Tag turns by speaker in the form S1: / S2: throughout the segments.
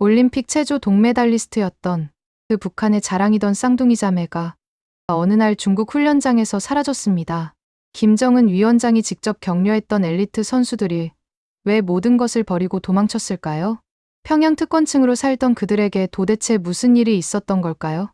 S1: 올림픽 체조 동메달리스트였던 그 북한의 자랑이던 쌍둥이 자매가 어느 날 중국 훈련장에서 사라졌습니다. 김정은 위원장이 직접 격려했던 엘리트 선수들이 왜 모든 것을 버리고 도망쳤을까요? 평양 특권층으로 살던 그들에게 도대체 무슨 일이 있었던 걸까요?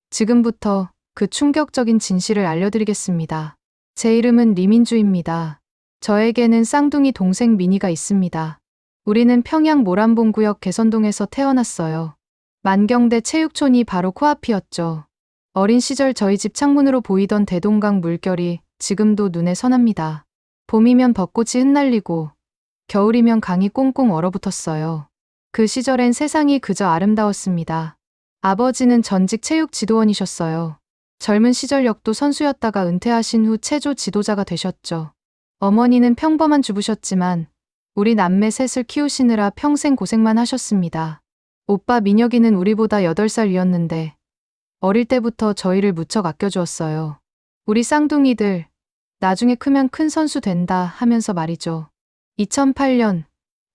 S1: 지금부터 그 충격적인 진실을 알려드리겠습니다. 제 이름은 리민주입니다. 저에게는 쌍둥이 동생 미니가 있습니다. 우리는 평양 모란봉구역 개선동에서 태어났어요. 만경대 체육촌이 바로 코앞이었죠. 어린 시절 저희 집 창문으로 보이던 대동강 물결이 지금도 눈에 선합니다. 봄이면 벚꽃이 흩날리고 겨울이면 강이 꽁꽁 얼어붙었어요. 그 시절엔 세상이 그저 아름다웠습니다. 아버지는 전직 체육 지도원이셨어요. 젊은 시절 역도 선수였다가 은퇴하신 후 체조 지도자가 되셨죠. 어머니는 평범한 주부셨지만 우리 남매 셋을 키우시느라 평생 고생만 하셨습니다. 오빠 민혁이는 우리보다 8살 위였는데 어릴 때부터 저희를 무척 아껴주었어요. 우리 쌍둥이들 나중에 크면 큰 선수 된다 하면서 말이죠. 2008년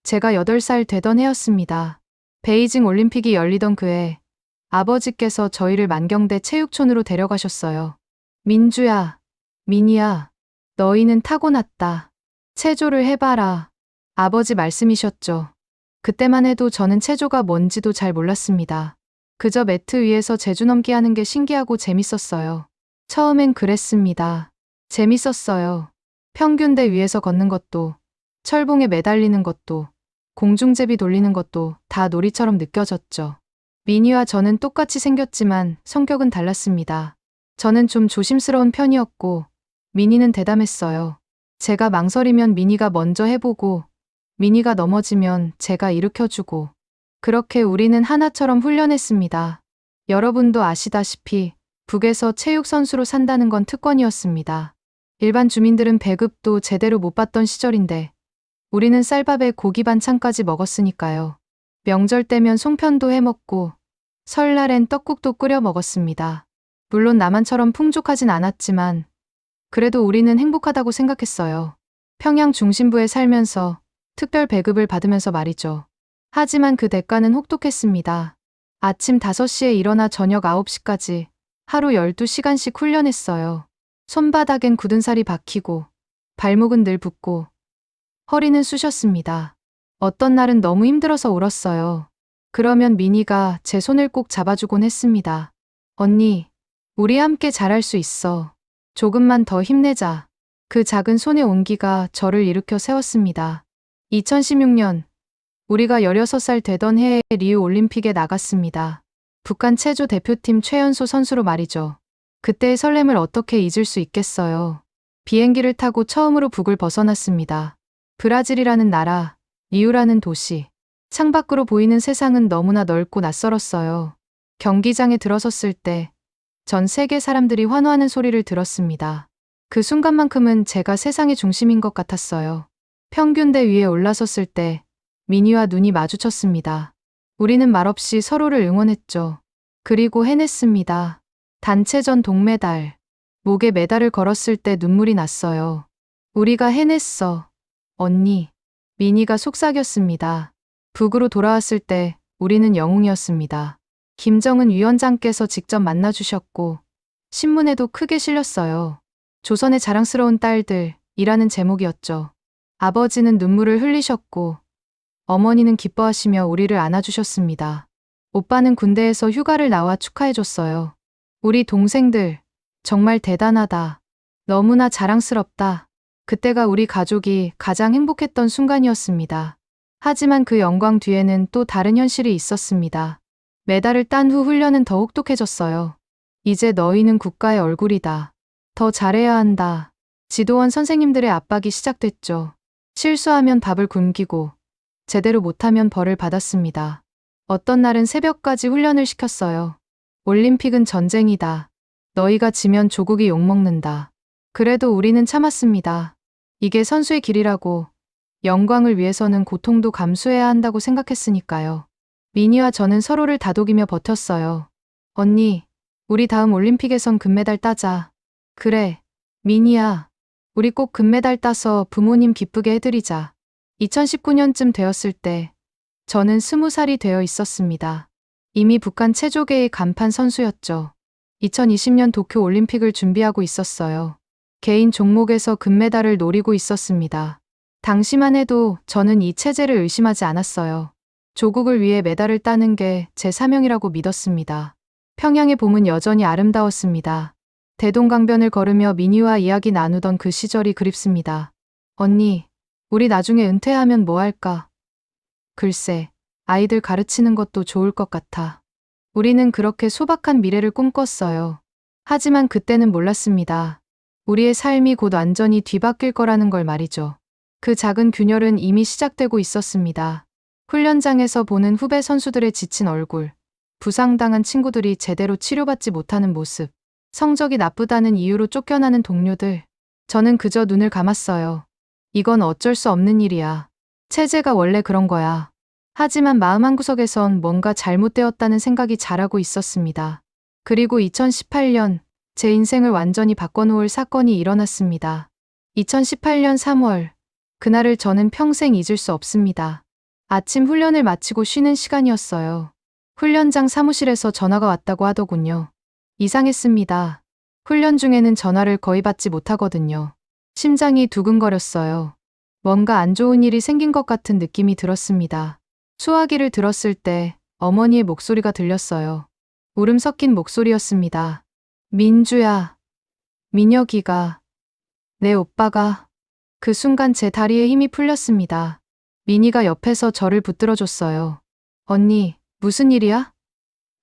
S1: 제가 8살 되던 해였습니다. 베이징 올림픽이 열리던 그해 아버지께서 저희를 만경대 체육촌으로 데려가셨어요. 민주야, 민이야, 너희는 타고났다. 체조를 해봐라. 아버지 말씀이셨죠. 그때만 해도 저는 체조가 뭔지도 잘 몰랐습니다. 그저 매트 위에서 제주넘기 하는 게 신기하고 재밌었어요. 처음엔 그랬습니다. 재밌었어요. 평균대 위에서 걷는 것도, 철봉에 매달리는 것도, 공중제비 돌리는 것도 다 놀이처럼 느껴졌죠. 미니와 저는 똑같이 생겼지만 성격은 달랐습니다. 저는 좀 조심스러운 편이었고 미니는 대담했어요. 제가 망설이면 미니가 먼저 해보고 미니가 넘어지면 제가 일으켜주고 그렇게 우리는 하나처럼 훈련했습니다. 여러분도 아시다시피 북에서 체육선수로 산다는 건 특권이었습니다. 일반 주민들은 배급도 제대로 못 받던 시절인데 우리는 쌀밥에 고기 반찬까지 먹었으니까요. 명절 때면 송편도 해먹고 설날엔 떡국도 끓여 먹었습니다. 물론 남한처럼 풍족하진 않았지만 그래도 우리는 행복하다고 생각했어요. 평양 중심부에 살면서 특별 배급을 받으면서 말이죠. 하지만 그 대가는 혹독했습니다. 아침 5시에 일어나 저녁 9시까지 하루 12시간씩 훈련했어요. 손바닥엔 굳은 살이 박히고 발목은 늘 붓고 허리는 쑤셨습니다. 어떤 날은 너무 힘들어서 울었어요. 그러면 미니가 제 손을 꼭 잡아주곤 했습니다. 언니, 우리 함께 잘할 수 있어. 조금만 더 힘내자. 그 작은 손의 온기가 저를 일으켜 세웠습니다. 2016년, 우리가 16살 되던 해에 리우 올림픽에 나갔습니다. 북한 체조 대표팀 최연소 선수로 말이죠. 그때의 설렘을 어떻게 잊을 수 있겠어요. 비행기를 타고 처음으로 북을 벗어났습니다. 브라질이라는 나라, 리우라는 도시. 창밖으로 보이는 세상은 너무나 넓고 낯설었어요. 경기장에 들어섰을 때 전 세계 사람들이 환호하는 소리를 들었습니다. 그 순간만큼은 제가 세상의 중심인 것 같았어요. 평균대 위에 올라섰을 때 미니와 눈이 마주쳤습니다. 우리는 말없이 서로를 응원했죠. 그리고 해냈습니다. 단체전 동메달. 목에 메달을 걸었을 때 눈물이 났어요. 우리가 해냈어. 언니. 미니가 속삭였습니다. 북으로 돌아왔을 때 우리는 영웅이었습니다. 김정은 위원장께서 직접 만나주셨고 신문에도 크게 실렸어요. 조선의 자랑스러운 딸들이라는 제목이었죠. 아버지는 눈물을 흘리셨고 어머니는 기뻐하시며 우리를 안아주셨습니다. 오빠는 군대에서 휴가를 나와 축하해줬어요. 우리 동생들 정말 대단하다. 너무나 자랑스럽다. 그때가 우리 가족이 가장 행복했던 순간이었습니다. 하지만 그 영광 뒤에는 또 다른 현실이 있었습니다. 메달을 딴 후 훈련은 더 혹독해졌어요. 이제 너희는 국가의 얼굴이다. 더 잘해야 한다. 지도원 선생님들의 압박이 시작됐죠. 실수하면 밥을 굶기고 제대로 못하면 벌을 받았습니다. 어떤 날은 새벽까지 훈련을 시켰어요. 올림픽은 전쟁이다. 너희가 지면 조국이 욕먹는다. 그래도 우리는 참았습니다. 이게 선수의 길이라고 영광을 위해서는 고통도 감수해야 한다고 생각했으니까요. 미니와 저는 서로를 다독이며 버텼어요. 언니, 우리 다음 올림픽에선 금메달 따자. 그래, 미니야. 우리 꼭 금메달 따서 부모님 기쁘게 해드리자. 2019년쯤 되었을 때 저는 20살이 되어 있었습니다. 이미 북한 체조계의 간판 선수였죠. 2020년 도쿄 올림픽을 준비하고 있었어요. 개인 종목에서 금메달을 노리고 있었습니다. 당시만 해도 저는 이 체제를 의심하지 않았어요. 조국을 위해 메달을 따는 게 제 사명이라고 믿었습니다. 평양의 봄은 여전히 아름다웠습니다. 대동강변을 걸으며 민희와 이야기 나누던 그 시절이 그립습니다. 언니, 우리 나중에 은퇴하면 뭐 할까? 글쎄, 아이들 가르치는 것도 좋을 것 같아. 우리는 그렇게 소박한 미래를 꿈꿨어요. 하지만 그때는 몰랐습니다. 우리의 삶이 곧 완전히 뒤바뀔 거라는 걸 말이죠. 그 작은 균열은 이미 시작되고 있었습니다. 훈련장에서 보는 후배 선수들의 지친 얼굴, 부상당한 친구들이 제대로 치료받지 못하는 모습, 성적이 나쁘다는 이유로 쫓겨나는 동료들. 저는 그저 눈을 감았어요. 이건 어쩔 수 없는 일이야. 체제가 원래 그런 거야. 하지만 마음 한구석에선 뭔가 잘못되었다는 생각이 자라고 있었습니다. 그리고 2018년, 제 인생을 완전히 바꿔놓을 사건이 일어났습니다. 2018년 3월, 그날을 저는 평생 잊을 수 없습니다. 아침 훈련을 마치고 쉬는 시간이었어요. 훈련장 사무실에서 전화가 왔다고 하더군요. 이상했습니다. 훈련 중에는 전화를 거의 받지 못하거든요. 심장이 두근거렸어요. 뭔가 안 좋은 일이 생긴 것 같은 느낌이 들었습니다. 수화기를 들었을 때 어머니의 목소리가 들렸어요. 울음 섞인 목소리였습니다. 민주야, 민혁이가, 내 오빠가. 그 순간 제 다리에 힘이 풀렸습니다. 민희가 옆에서 저를 붙들어줬어요. 언니, 무슨 일이야?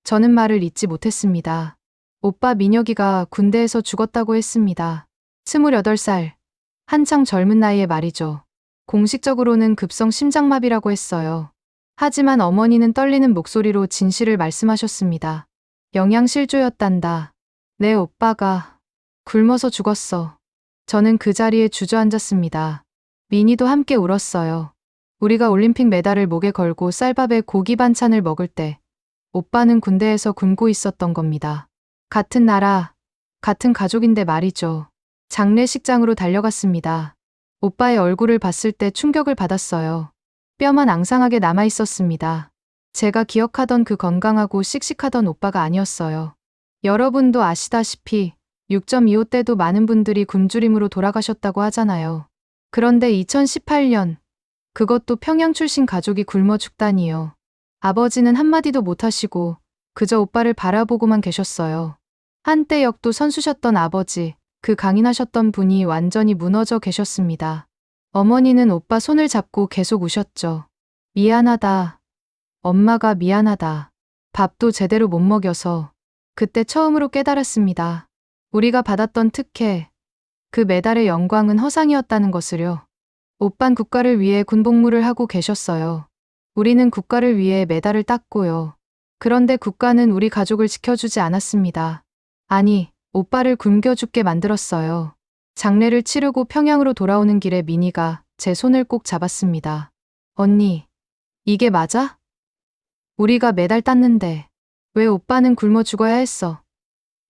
S1: 저는 말을 잇지 못했습니다. 오빠 민혁이가 군대에서 죽었다고 했습니다. 28살. 한창 젊은 나이에 말이죠. 공식적으로는 급성 심장마비라고 했어요. 하지만 어머니는 떨리는 목소리로 진실을 말씀하셨습니다. 영양실조였단다. 내 오빠가 굶어서 죽었어. 저는 그 자리에 주저앉았습니다. 민희도 함께 울었어요. 우리가 올림픽 메달을 목에 걸고 쌀밥에 고기 반찬을 먹을 때 오빠는 군대에서 굶고 있었던 겁니다. 같은 나라, 같은 가족인데 말이죠. 장례식장으로 달려갔습니다. 오빠의 얼굴을 봤을 때 충격을 받았어요. 뼈만 앙상하게 남아 있었습니다. 제가 기억하던 그 건강하고 씩씩하던 오빠가 아니었어요. 여러분도 아시다시피 6.25 때도 많은 분들이 굶주림으로 돌아가셨다고 하잖아요. 그런데 2018년, 그것도 평양 출신 가족이 굶어 죽다니요. 아버지는 한마디도 못하시고 그저 오빠를 바라보고만 계셨어요. 한때 역도 선수셨던 아버지, 그 강인하셨던 분이 완전히 무너져 계셨습니다. 어머니는 오빠 손을 잡고 계속 우셨죠. 미안하다. 엄마가 미안하다. 밥도 제대로 못 먹여서. 그때 처음으로 깨달았습니다. 우리가 받았던 특혜, 그 메달의 영광은 허상이었다는 것을요. 오빤 국가를 위해 군복무를 하고 계셨어요. 우리는 국가를 위해 메달을 땄고요. 그런데 국가는 우리 가족을 지켜주지 않았습니다. 아니, 오빠를 굶겨 죽게 만들었어요. 장례를 치르고 평양으로 돌아오는 길에 민희가 제 손을 꼭 잡았습니다. 언니, 이게 맞아? 우리가 메달 땄는데 왜 오빠는 굶어 죽어야 했어?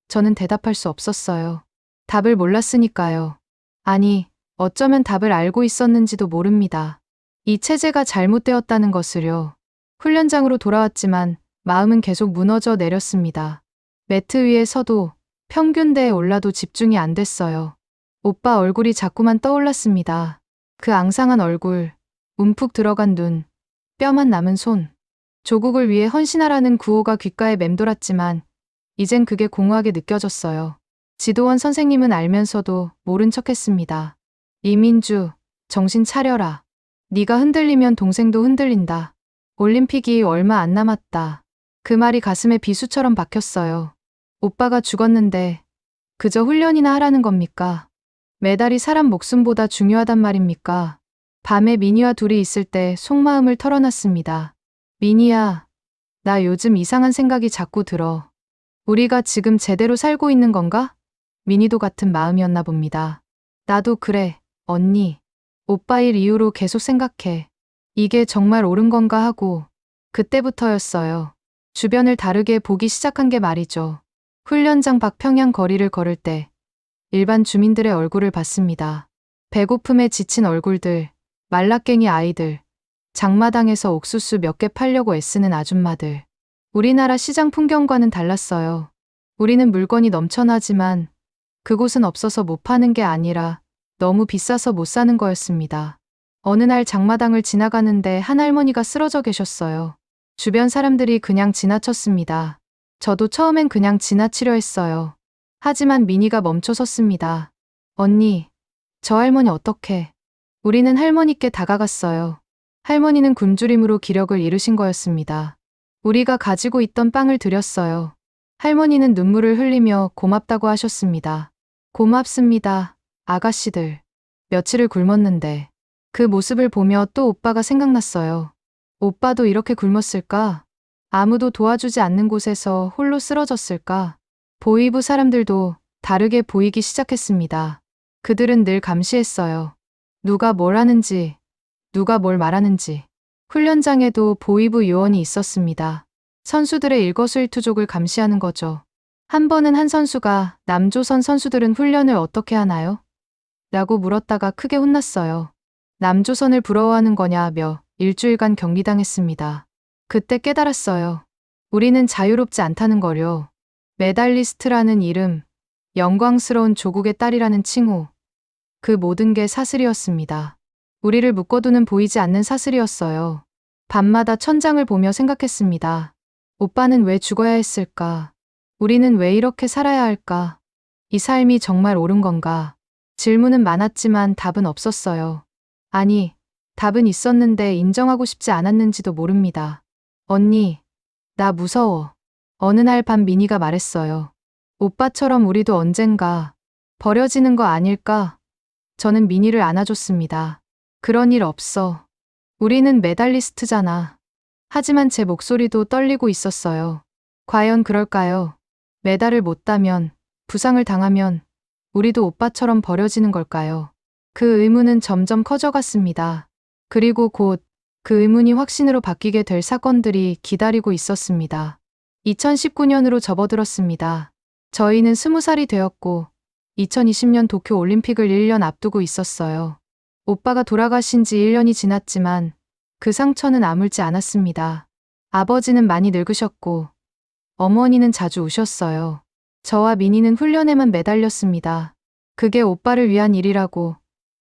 S1: 저는 대답할 수 없었어요. 답을 몰랐으니까요. 아니, 어쩌면 답을 알고 있었는지도 모릅니다. 이 체제가 잘못되었다는 것을요. 훈련장으로 돌아왔지만 마음은 계속 무너져 내렸습니다. 매트 위에 서도 평균대에 올라도 집중이 안 됐어요. 오빠 얼굴이 자꾸만 떠올랐습니다. 그 앙상한 얼굴, 움푹 들어간 눈, 뼈만 남은 손. 조국을 위해 헌신하라는 구호가 귓가에 맴돌았지만 이젠 그게 공허하게 느껴졌어요. 지도원 선생님은 알면서도 모른 척했습니다. 이민주, 정신 차려라. 네가 흔들리면 동생도 흔들린다. 올림픽이 얼마 안 남았다. 그 말이 가슴에 비수처럼 박혔어요. 오빠가 죽었는데 그저 훈련이나 하라는 겁니까? 메달이 사람 목숨보다 중요하단 말입니까? 밤에 민희와 둘이 있을 때 속마음을 털어놨습니다. 민희야, 나 요즘 이상한 생각이 자꾸 들어. 우리가 지금 제대로 살고 있는 건가? 민희도 같은 마음이었나 봅니다. 나도 그래, 언니. 오빠 일 이후로 계속 생각해. 이게 정말 옳은 건가 하고 그때부터였어요. 주변을 다르게 보기 시작한 게 말이죠. 훈련장 밖 평양 거리를 걸을 때 일반 주민들의 얼굴을 봤습니다. 배고픔에 지친 얼굴들, 말라깽이 아이들, 장마당에서 옥수수 몇 개 팔려고 애쓰는 아줌마들. 우리나라 시장 풍경과는 달랐어요. 우리는 물건이 넘쳐나지만 그곳은 없어서 못 파는 게 아니라 너무 비싸서 못 사는 거였습니다. 어느 날 장마당을 지나가는데 한 할머니가 쓰러져 계셨어요. 주변 사람들이 그냥 지나쳤습니다. 저도 처음엔 그냥 지나치려 했어요. 하지만 미니가 멈춰 섰습니다. 언니, 저 할머니 어떡해. 우리는 할머니께 다가갔어요. 할머니는 굶주림으로 기력을 잃으신 거였습니다. 우리가 가지고 있던 빵을 드렸어요. 할머니는 눈물을 흘리며 고맙다고 하셨습니다. 고맙습니다, 아가씨들. 며칠을 굶었는데 그 모습을 보며 또 오빠가 생각났어요. 오빠도 이렇게 굶었을까? 아무도 도와주지 않는 곳에서 홀로 쓰러졌을까? 보이부 사람들도 다르게 보이기 시작했습니다. 그들은 늘 감시했어요. 누가 뭘 하는지, 누가 뭘 말하는지. 훈련장에도 보이부 요원이 있었습니다. 선수들의 일거수일투족을 감시하는 거죠. 한 번은 한 선수가 남조선 선수들은 훈련을 어떻게 하나요? 라고 물었다가 크게 혼났어요. 남조선을 부러워하는 거냐며 일주일간 격리당했습니다. 그때 깨달았어요. 우리는 자유롭지 않다는 거요. 메달리스트라는 이름, 영광스러운 조국의 딸이라는 칭호. 그 모든 게 사슬이었습니다. 우리를 묶어두는 보이지 않는 사슬이었어요. 밤마다 천장을 보며 생각했습니다. 오빠는 왜 죽어야 했을까? 우리는 왜 이렇게 살아야 할까? 이 삶이 정말 옳은 건가? 질문은 많았지만 답은 없었어요. 아니, 답은 있었는데 인정하고 싶지 않았는지도 모릅니다. 언니, 나 무서워. 어느 날 밤 미니가 말했어요. 오빠처럼 우리도 언젠가 버려지는 거 아닐까? 저는 미니를 안아줬습니다. 그런 일 없어. 우리는 메달리스트잖아. 하지만 제 목소리도 떨리고 있었어요. 과연 그럴까요? 메달을 못 따면, 부상을 당하면 우리도 오빠처럼 버려지는 걸까요? 그 의문은 점점 커져갔습니다. 그리고 곧 그 의문이 확신으로 바뀌게 될 사건들이 기다리고 있었습니다. 2019년으로 접어들었습니다. 저희는 20살이 되었고 2020년 도쿄 올림픽을 1년 앞두고 있었어요. 오빠가 돌아가신 지 1년이 지났지만 그 상처는 아물지 않았습니다. 아버지는 많이 늙으셨고 어머니는 자주 우셨어요. 저와 미니는 훈련에만 매달렸습니다. 그게 오빠를 위한 일이라고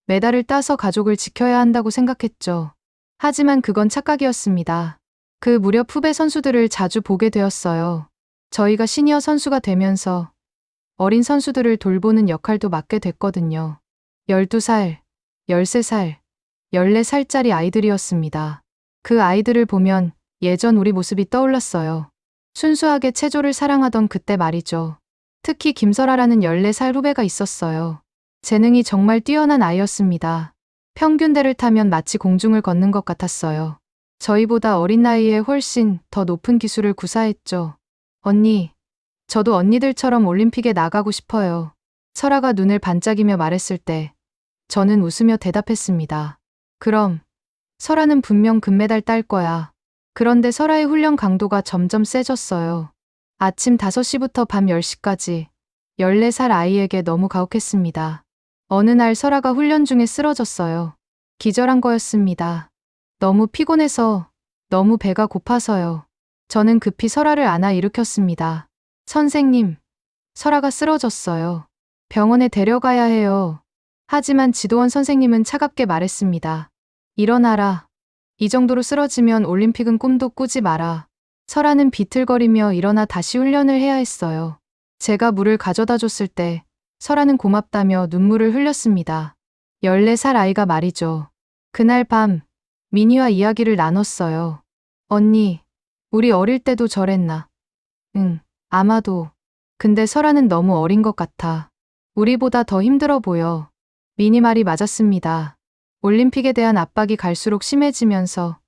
S1: 메달을 따서 가족을 지켜야 한다고 생각했죠. 하지만 그건 착각이었습니다. 그 무렵 후배 선수들을 자주 보게 되었어요. 저희가 시니어 선수가 되면서 어린 선수들을 돌보는 역할도 맡게 됐거든요. 12살, 13살, 14살짜리 아이들이었습니다. 그 아이들을 보면 예전 우리 모습이 떠올랐어요. 순수하게 체조를 사랑하던 그때 말이죠. 특히 김설아라는 14살 후배가 있었어요. 재능이 정말 뛰어난 아이였습니다. 평균대를 타면 마치 공중을 걷는 것 같았어요. 저희보다 어린 나이에 훨씬 더 높은 기술을 구사했죠. 언니, 저도 언니들처럼 올림픽에 나가고 싶어요. 설아가 눈을 반짝이며 말했을 때 저는 웃으며 대답했습니다. 그럼 설아는 분명 금메달 딸 거야. 그런데 설아의 훈련 강도가 점점 세졌어요. 아침 5시부터 밤 10시까지 14살 아이에게 너무 가혹했습니다. 어느 날 설아가 훈련 중에 쓰러졌어요. 기절한 거였습니다. 너무 피곤해서, 너무 배가 고파서요. 저는 급히 설아를 안아 일으켰습니다. 선생님, 설아가 쓰러졌어요. 병원에 데려가야 해요. 하지만 지도원 선생님은 차갑게 말했습니다. 일어나라. 이 정도로 쓰러지면 올림픽은 꿈도 꾸지 마라. 설아는 비틀거리며 일어나 다시 훈련을 해야 했어요. 제가 물을 가져다 줬을 때 설아는 고맙다며 눈물을 흘렸습니다. 14살 아이가 말이죠. 그날 밤 미니와 이야기를 나눴어요. 언니, 우리 어릴 때도 저랬나? 응, 아마도. 근데 설아는 너무 어린 것 같아. 우리보다 더 힘들어 보여. 미니 말이 맞았습니다. 올림픽에 대한 압박이 갈수록 심해지면서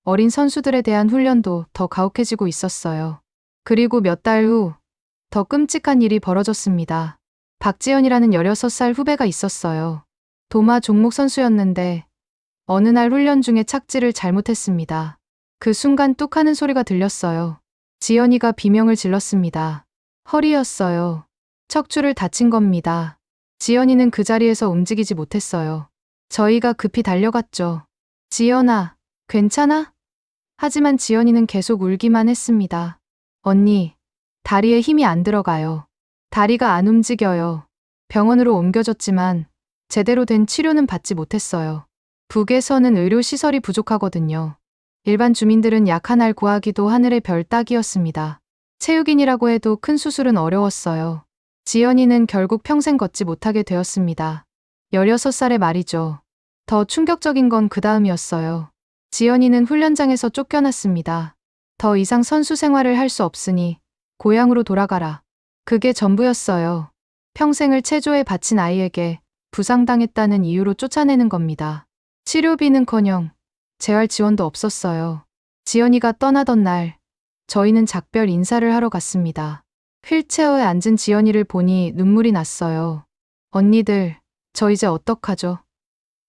S1: 어린 선수들에 대한 훈련도 더 가혹해지고 있었어요. 그리고 몇 달 후 더 끔찍한 일이 벌어졌습니다. 박지연이라는 16살 후배가 있었어요. 도마 종목 선수였는데 어느 날 훈련 중에 착지를 잘못했습니다. 그 순간 뚝 하는 소리가 들렸어요. 지연이가 비명을 질렀습니다. 허리였어요. 척추를 다친 겁니다. 지연이는 그 자리에서 움직이지 못했어요. 저희가 급히 달려갔죠. 지연아, 괜찮아? 하지만 지연이는 계속 울기만 했습니다. 언니, 다리에 힘이 안 들어가요. 다리가 안 움직여요. 병원으로 옮겨졌지만 제대로 된 치료는 받지 못했어요. 북에서는 의료시설이 부족하거든요. 일반 주민들은 약 하나를 구하기도 하늘의 별 따기였습니다. 체육인이라고 해도 큰 수술은 어려웠어요. 지연이는 결국 평생 걷지 못하게 되었습니다. 16살의 말이죠. 더 충격적인 건 그 다음이었어요. 지연이는 훈련장에서 쫓겨났습니다. 더 이상 선수 생활을 할 수 없으니 고향으로 돌아가라. 그게 전부였어요. 평생을 체조에 바친 아이에게 부상당했다는 이유로 쫓아내는 겁니다. 치료비는커녕 재활 지원도 없었어요. 지연이가 떠나던 날, 저희는 작별 인사를 하러 갔습니다. 휠체어에 앉은 지연이를 보니 눈물이 났어요. 언니들, 저 이제 어떡하죠?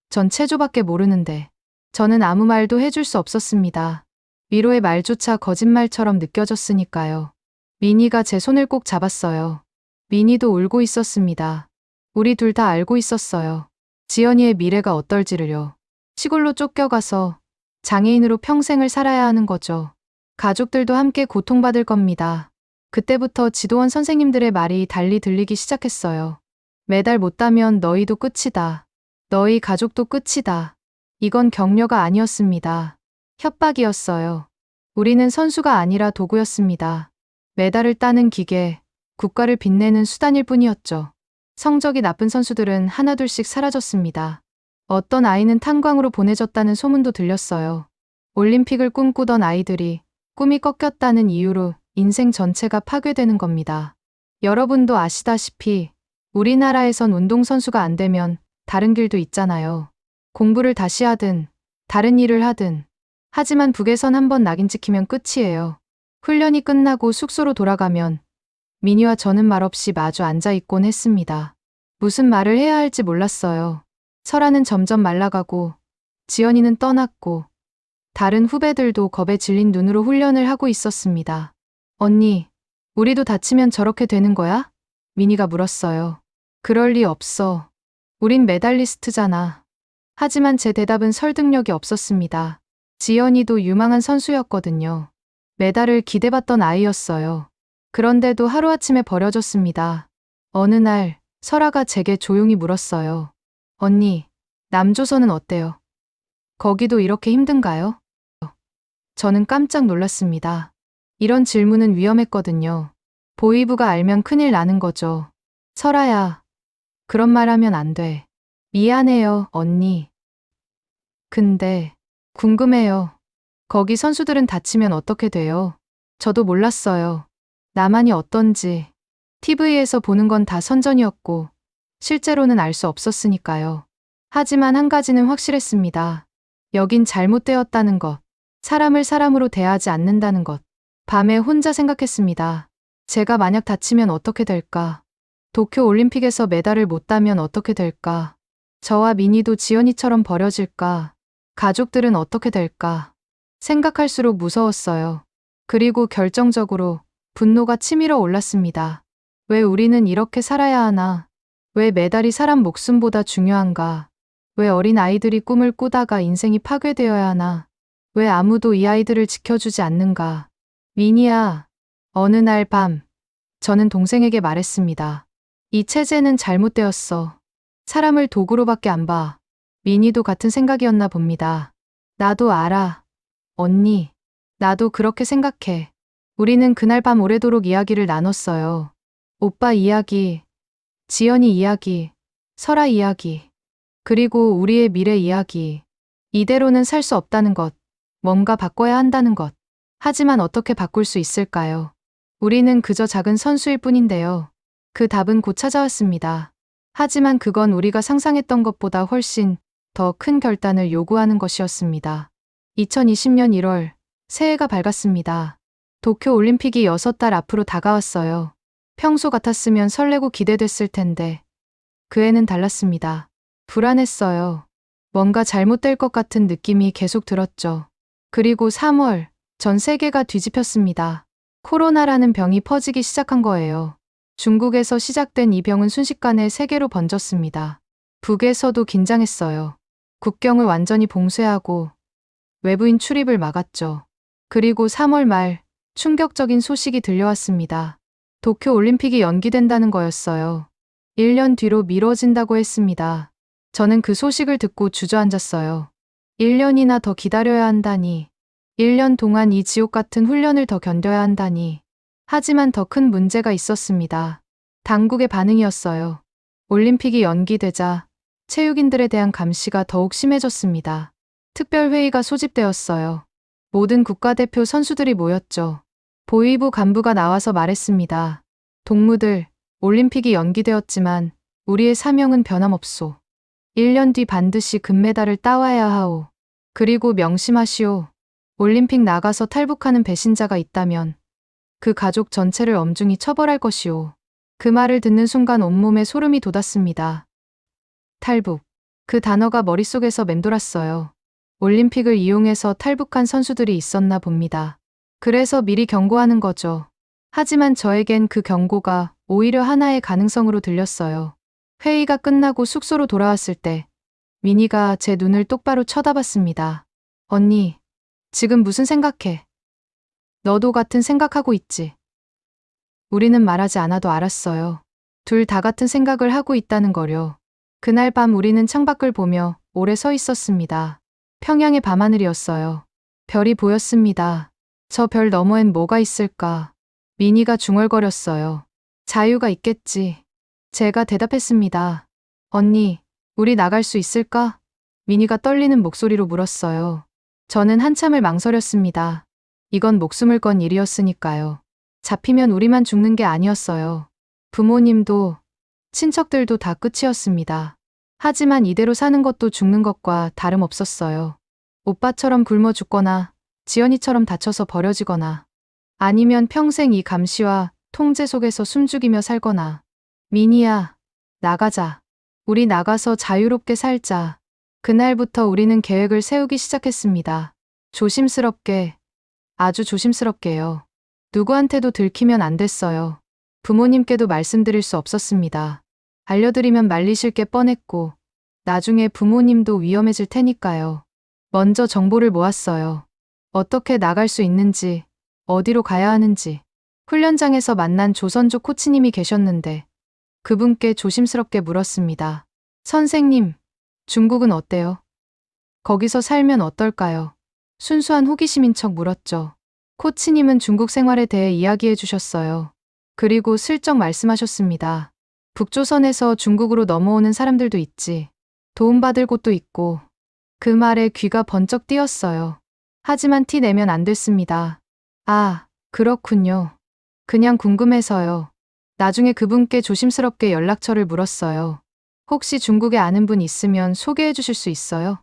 S1: 전 체조밖에 모르는데. 저는 아무 말도 해줄 수 없었습니다. 위로의 말조차 거짓말처럼 느껴졌으니까요. 미니가 제 손을 꼭 잡았어요. 미니도 울고 있었습니다. 우리 둘 다 알고 있었어요. 지연이의 미래가 어떨지를요. 시골로 쫓겨가서 장애인으로 평생을 살아야 하는 거죠. 가족들도 함께 고통받을 겁니다. 그때부터 지도원 선생님들의 말이 달리 들리기 시작했어요. 메달 못 따면 너희도 끝이다. 너희 가족도 끝이다. 이건 격려가 아니었습니다. 협박이었어요. 우리는 선수가 아니라 도구였습니다. 메달을 따는 기계, 국가를 빛내는 수단일 뿐이었죠. 성적이 나쁜 선수들은 하나둘씩 사라졌습니다. 어떤 아이는 탄광으로 보내졌다는 소문도 들렸어요. 올림픽을 꿈꾸던 아이들이 꿈이 꺾였다는 이유로 인생 전체가 파괴되는 겁니다. 여러분도 아시다시피 우리나라에선 운동선수가 안 되면 다른 길도 있잖아요. 공부를 다시 하든 다른 일을 하든. 하지만 북에선 한번 낙인 찍히면 끝이에요. 훈련이 끝나고 숙소로 돌아가면 미니와 저는 말없이 마주 앉아있곤 했습니다. 무슨 말을 해야 할지 몰랐어요. 설아는 점점 말라가고 지연이는 떠났고 다른 후배들도 겁에 질린 눈으로 훈련을 하고 있었습니다. 언니, 우리도 다치면 저렇게 되는 거야? 미니가 물었어요. 그럴 리 없어. 우린 메달리스트잖아. 하지만 제 대답은 설득력이 없었습니다. 지연이도 유망한 선수였거든요. 메달을 기대받던 아이였어요. 그런데도 하루아침에 버려졌습니다. 어느 날 설아가 제게 조용히 물었어요. 언니, 남조선은 어때요? 거기도 이렇게 힘든가요? 저는 깜짝 놀랐습니다. 이런 질문은 위험했거든요. 보위부가 알면 큰일 나는 거죠. 설아야, 그런 말 하면 안 돼. 미안해요, 언니. 근데 궁금해요. 거기 선수들은 다치면 어떻게 돼요? 저도 몰랐어요. 나만이 어떤지. TV에서 보는 건 다 선전이었고 실제로는 알 수 없었으니까요. 하지만 한 가지는 확실했습니다. 여긴 잘못되었다는 것. 사람을 사람으로 대하지 않는다는 것. 밤에 혼자 생각했습니다. 제가 만약 다치면 어떻게 될까? 도쿄 올림픽에서 메달을 못 따면 어떻게 될까? 저와 미니도 지연이처럼 버려질까? 가족들은 어떻게 될까? 생각할수록 무서웠어요. 그리고 결정적으로 분노가 치밀어 올랐습니다. 왜 우리는 이렇게 살아야 하나? 왜 메달이 사람 목숨보다 중요한가? 왜 어린 아이들이 꿈을 꾸다가 인생이 파괴되어야 하나? 왜 아무도 이 아이들을 지켜주지 않는가? 미니야, 어느 날 밤, 저는 동생에게 말했습니다. 이 체제는 잘못되었어. 사람을 도구로밖에 안 봐. 미니도 같은 생각이었나 봅니다. 나도 알아. 언니, 나도 그렇게 생각해. 우리는 그날 밤 오래도록 이야기를 나눴어요. 오빠 이야기, 지연이 이야기, 설아 이야기, 그리고 우리의 미래 이야기. 이대로는 살 수 없다는 것, 뭔가 바꿔야 한다는 것. 하지만 어떻게 바꿀 수 있을까요? 우리는 그저 작은 선수일 뿐인데요. 그 답은 곧 찾아왔습니다. 하지만 그건 우리가 상상했던 것보다 훨씬 더 큰 결단을 요구하는 것이었습니다. 2020년 1월, 새해가 밝았습니다. 도쿄 올림픽이 6달 앞으로 다가왔어요. 평소 같았으면 설레고 기대됐을 텐데 그 해는 달랐습니다. 불안했어요. 뭔가 잘못될 것 같은 느낌이 계속 들었죠. 그리고 3월, 전 세계가 뒤집혔습니다. 코로나라는 병이 퍼지기 시작한 거예요. 중국에서 시작된 이 병은 순식간에 세계로 번졌습니다. 북에서도 긴장했어요. 국경을 완전히 봉쇄하고 외부인 출입을 막았죠. 그리고 3월 말 충격적인 소식이 들려왔습니다. 도쿄 올림픽이 연기된다는 거였어요. 1년 뒤로 미뤄진다고 했습니다. 저는 그 소식을 듣고 주저앉았어요. 1년이나 더 기다려야 한다니. 1년 동안 이 지옥 같은 훈련을 더 견뎌야 한다니. 하지만 더 큰 문제가 있었습니다. 당국의 반응이었어요. 올림픽이 연기되자 체육인들에 대한 감시가 더욱 심해졌습니다. 특별회의가 소집되었어요. 모든 국가대표 선수들이 모였죠. 보위부 간부가 나와서 말했습니다. 동무들, 올림픽이 연기되었지만 우리의 사명은 변함없소. 1년 뒤 반드시 금메달을 따와야 하오. 그리고 명심하시오. 올림픽 나가서 탈북하는 배신자가 있다면 그 가족 전체를 엄중히 처벌할 것이오. 그 말을 듣는 순간 온몸에 소름이 돋았습니다. 탈북. 그 단어가 머릿속에서 맴돌았어요. 올림픽을 이용해서 탈북한 선수들이 있었나 봅니다. 그래서 미리 경고하는 거죠. 하지만 저에겐 그 경고가 오히려 하나의 가능성으로 들렸어요. 회의가 끝나고 숙소로 돌아왔을 때 미니가 제 눈을 똑바로 쳐다봤습니다. 언니, 지금 무슨 생각해? 너도 같은 생각하고 있지? 우리는 말하지 않아도 알았어요. 둘 다 같은 생각을 하고 있다는 거려. 그날 밤 우리는 창밖을 보며 오래 서 있었습니다. 평양의 밤하늘이었어요. 별이 보였습니다. 저 별 너머엔 뭐가 있을까? 미니가 중얼거렸어요. 자유가 있겠지. 제가 대답했습니다. 언니, 우리 나갈 수 있을까? 미니가 떨리는 목소리로 물었어요. 저는 한참을 망설였습니다. 이건 목숨을 건 일이었으니까요. 잡히면 우리만 죽는 게 아니었어요. 부모님도, 친척들도 다 끝이었습니다. 하지만 이대로 사는 것도 죽는 것과 다름없었어요. 오빠처럼 굶어 죽거나 지연이처럼 다쳐서 버려지거나 아니면 평생 이 감시와 통제 속에서 숨죽이며 살거나. 미니야, 나가자. 우리 나가서 자유롭게 살자. 그날부터 우리는 계획을 세우기 시작했습니다. 조심스럽게, 아주 조심스럽게요. 누구한테도 들키면 안 됐어요. 부모님께도 말씀드릴 수 없었습니다. 알려드리면 말리실 게 뻔했고 나중에 부모님도 위험해질 테니까요. 먼저 정보를 모았어요. 어떻게 나갈 수 있는지, 어디로 가야 하는지. 훈련장에서 만난 조선족 코치님이 계셨는데 그분께 조심스럽게 물었습니다. 선생님, 중국은 어때요? 거기서 살면 어떨까요? 순수한 호기심인 척 물었죠. 코치님은 중국 생활에 대해 이야기해 주셨어요. 그리고 슬쩍 말씀하셨습니다. 북조선에서 중국으로 넘어오는 사람들도 있지. 도움받을 곳도 있고. 그 말에 귀가 번쩍 뜨였어요. 하지만 티 내면 안 됐습니다. 아, 그렇군요. 그냥 궁금해서요. 나중에 그분께 조심스럽게 연락처를 물었어요. 혹시 중국에 아는 분 있으면 소개해 주실 수 있어요?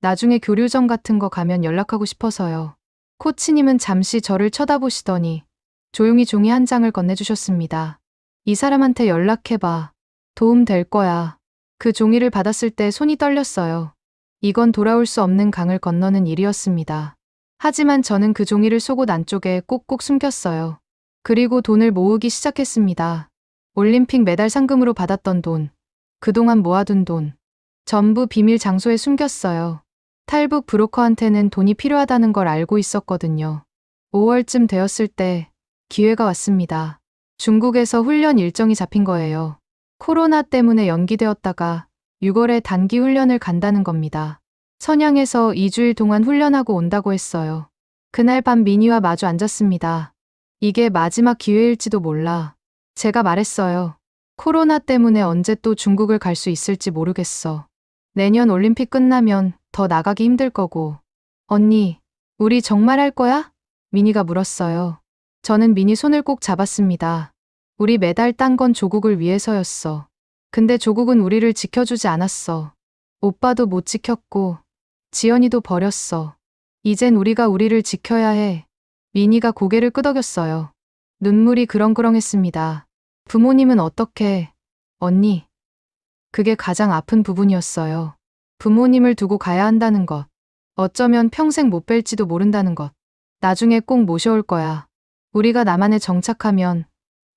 S1: 나중에 교류전 같은 거 가면 연락하고 싶어서요. 코치님은 잠시 저를 쳐다보시더니 조용히 종이 한 장을 건네주셨습니다. 이 사람한테 연락해봐. 도움 될 거야. 그 종이를 받았을 때 손이 떨렸어요. 이건 돌아올 수 없는 강을 건너는 일이었습니다. 하지만 저는 그 종이를 속옷 안쪽에 꼭꼭 숨겼어요. 그리고 돈을 모으기 시작했습니다. 올림픽 메달 상금으로 받았던 돈, 그동안 모아둔 돈, 전부 비밀 장소에 숨겼어요. 탈북 브로커한테는 돈이 필요하다는 걸 알고 있었거든요. 5월쯤 되었을 때 기회가 왔습니다. 중국에서 훈련 일정이 잡힌 거예요. 코로나 때문에 연기되었다가 6월에 단기 훈련을 간다는 겁니다. 선양에서 2주일 동안 훈련하고 온다고 했어요. 그날 밤 미니와 마주 앉았습니다. 이게 마지막 기회일지도 몰라. 제가 말했어요. 코로나 때문에 언제 또 중국을 갈 수 있을지 모르겠어. 내년 올림픽 끝나면 더 나가기 힘들 거고. 언니, 우리 정말 할 거야? 미니가 물었어요. 저는 미니 손을 꼭 잡았습니다. 우리 메달 딴 건 조국을 위해서였어. 근데 조국은 우리를 지켜주지 않았어. 오빠도 못 지켰고 지연이도 버렸어. 이젠 우리가 우리를 지켜야 해. 미니가 고개를 끄덕였어요. 눈물이 그렁그렁했습니다. 부모님은 어떻게? 언니. 그게 가장 아픈 부분이었어요. 부모님을 두고 가야 한다는 것. 어쩌면 평생 못 뵐지도 모른다는 것. 나중에 꼭 모셔올 거야. 우리가 남한에 정착하면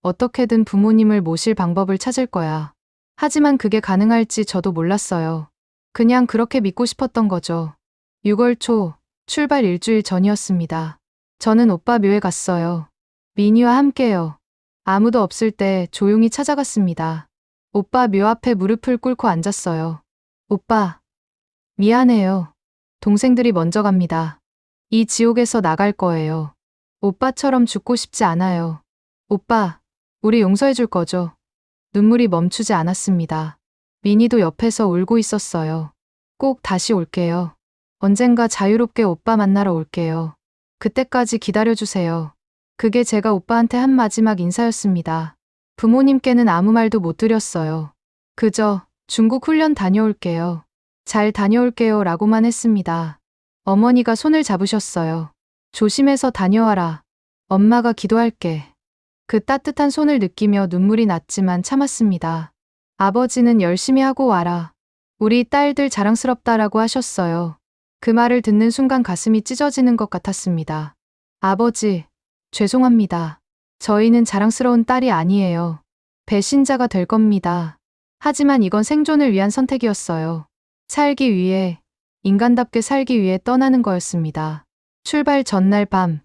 S1: 어떻게든 부모님을 모실 방법을 찾을 거야. 하지만 그게 가능할지 저도 몰랐어요. 그냥 그렇게 믿고 싶었던 거죠. 6월 초, 출발 일주일 전이었습니다. 저는 오빠 묘에 갔어요. 미니와 함께요. 아무도 없을 때 조용히 찾아갔습니다. 오빠 묘 앞에 무릎을 꿇고 앉았어요. 오빠, 미안해요. 동생들이 먼저 갑니다. 이 지옥에서 나갈 거예요. 오빠처럼 죽고 싶지 않아요. 오빠, 우리 용서해 줄 거죠? 눈물이 멈추지 않았습니다. 미니도 옆에서 울고 있었어요. 꼭 다시 올게요. 언젠가 자유롭게 오빠 만나러 올게요. 그때까지 기다려주세요. 그게 제가 오빠한테 한 마지막 인사였습니다. 부모님께는 아무 말도 못 드렸어요. 그저 중국 훈련 다녀올게요. 잘 다녀올게요 라고만 했습니다. 어머니가 손을 잡으셨어요. 조심해서 다녀와라. 엄마가 기도할게. 그 따뜻한 손을 느끼며 눈물이 났지만 참았습니다. 아버지는 열심히 하고 와라. 우리 딸들 자랑스럽다라고 하셨어요. 그 말을 듣는 순간 가슴이 찢어지는 것 같았습니다. 아버지, 죄송합니다. 저희는 자랑스러운 딸이 아니에요. 배신자가 될 겁니다. 하지만 이건 생존을 위한 선택이었어요. 살기 위해, 인간답게 살기 위해 떠나는 거였습니다. 출발 전날 밤,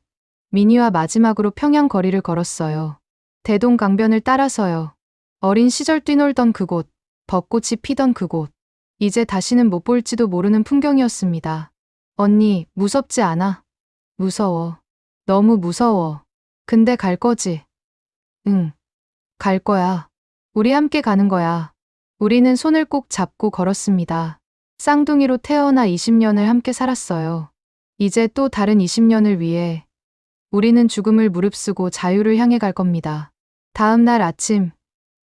S1: 미니와 마지막으로 평양 거리를 걸었어요. 대동강변을 따라서요. 어린 시절 뛰놀던 그곳, 벚꽃이 피던 그곳. 이제 다시는 못 볼지도 모르는 풍경이었습니다. 언니, 무섭지 않아? 무서워. 너무 무서워. 근데 갈 거지? 응. 갈 거야. 우리 함께 가는 거야. 우리는 손을 꼭 잡고 걸었습니다. 쌍둥이로 태어나 20년을 함께 살았어요. 이제 또 다른 20년을 위해 우리는 죽음을 무릅쓰고 자유를 향해 갈 겁니다. 다음 날 아침,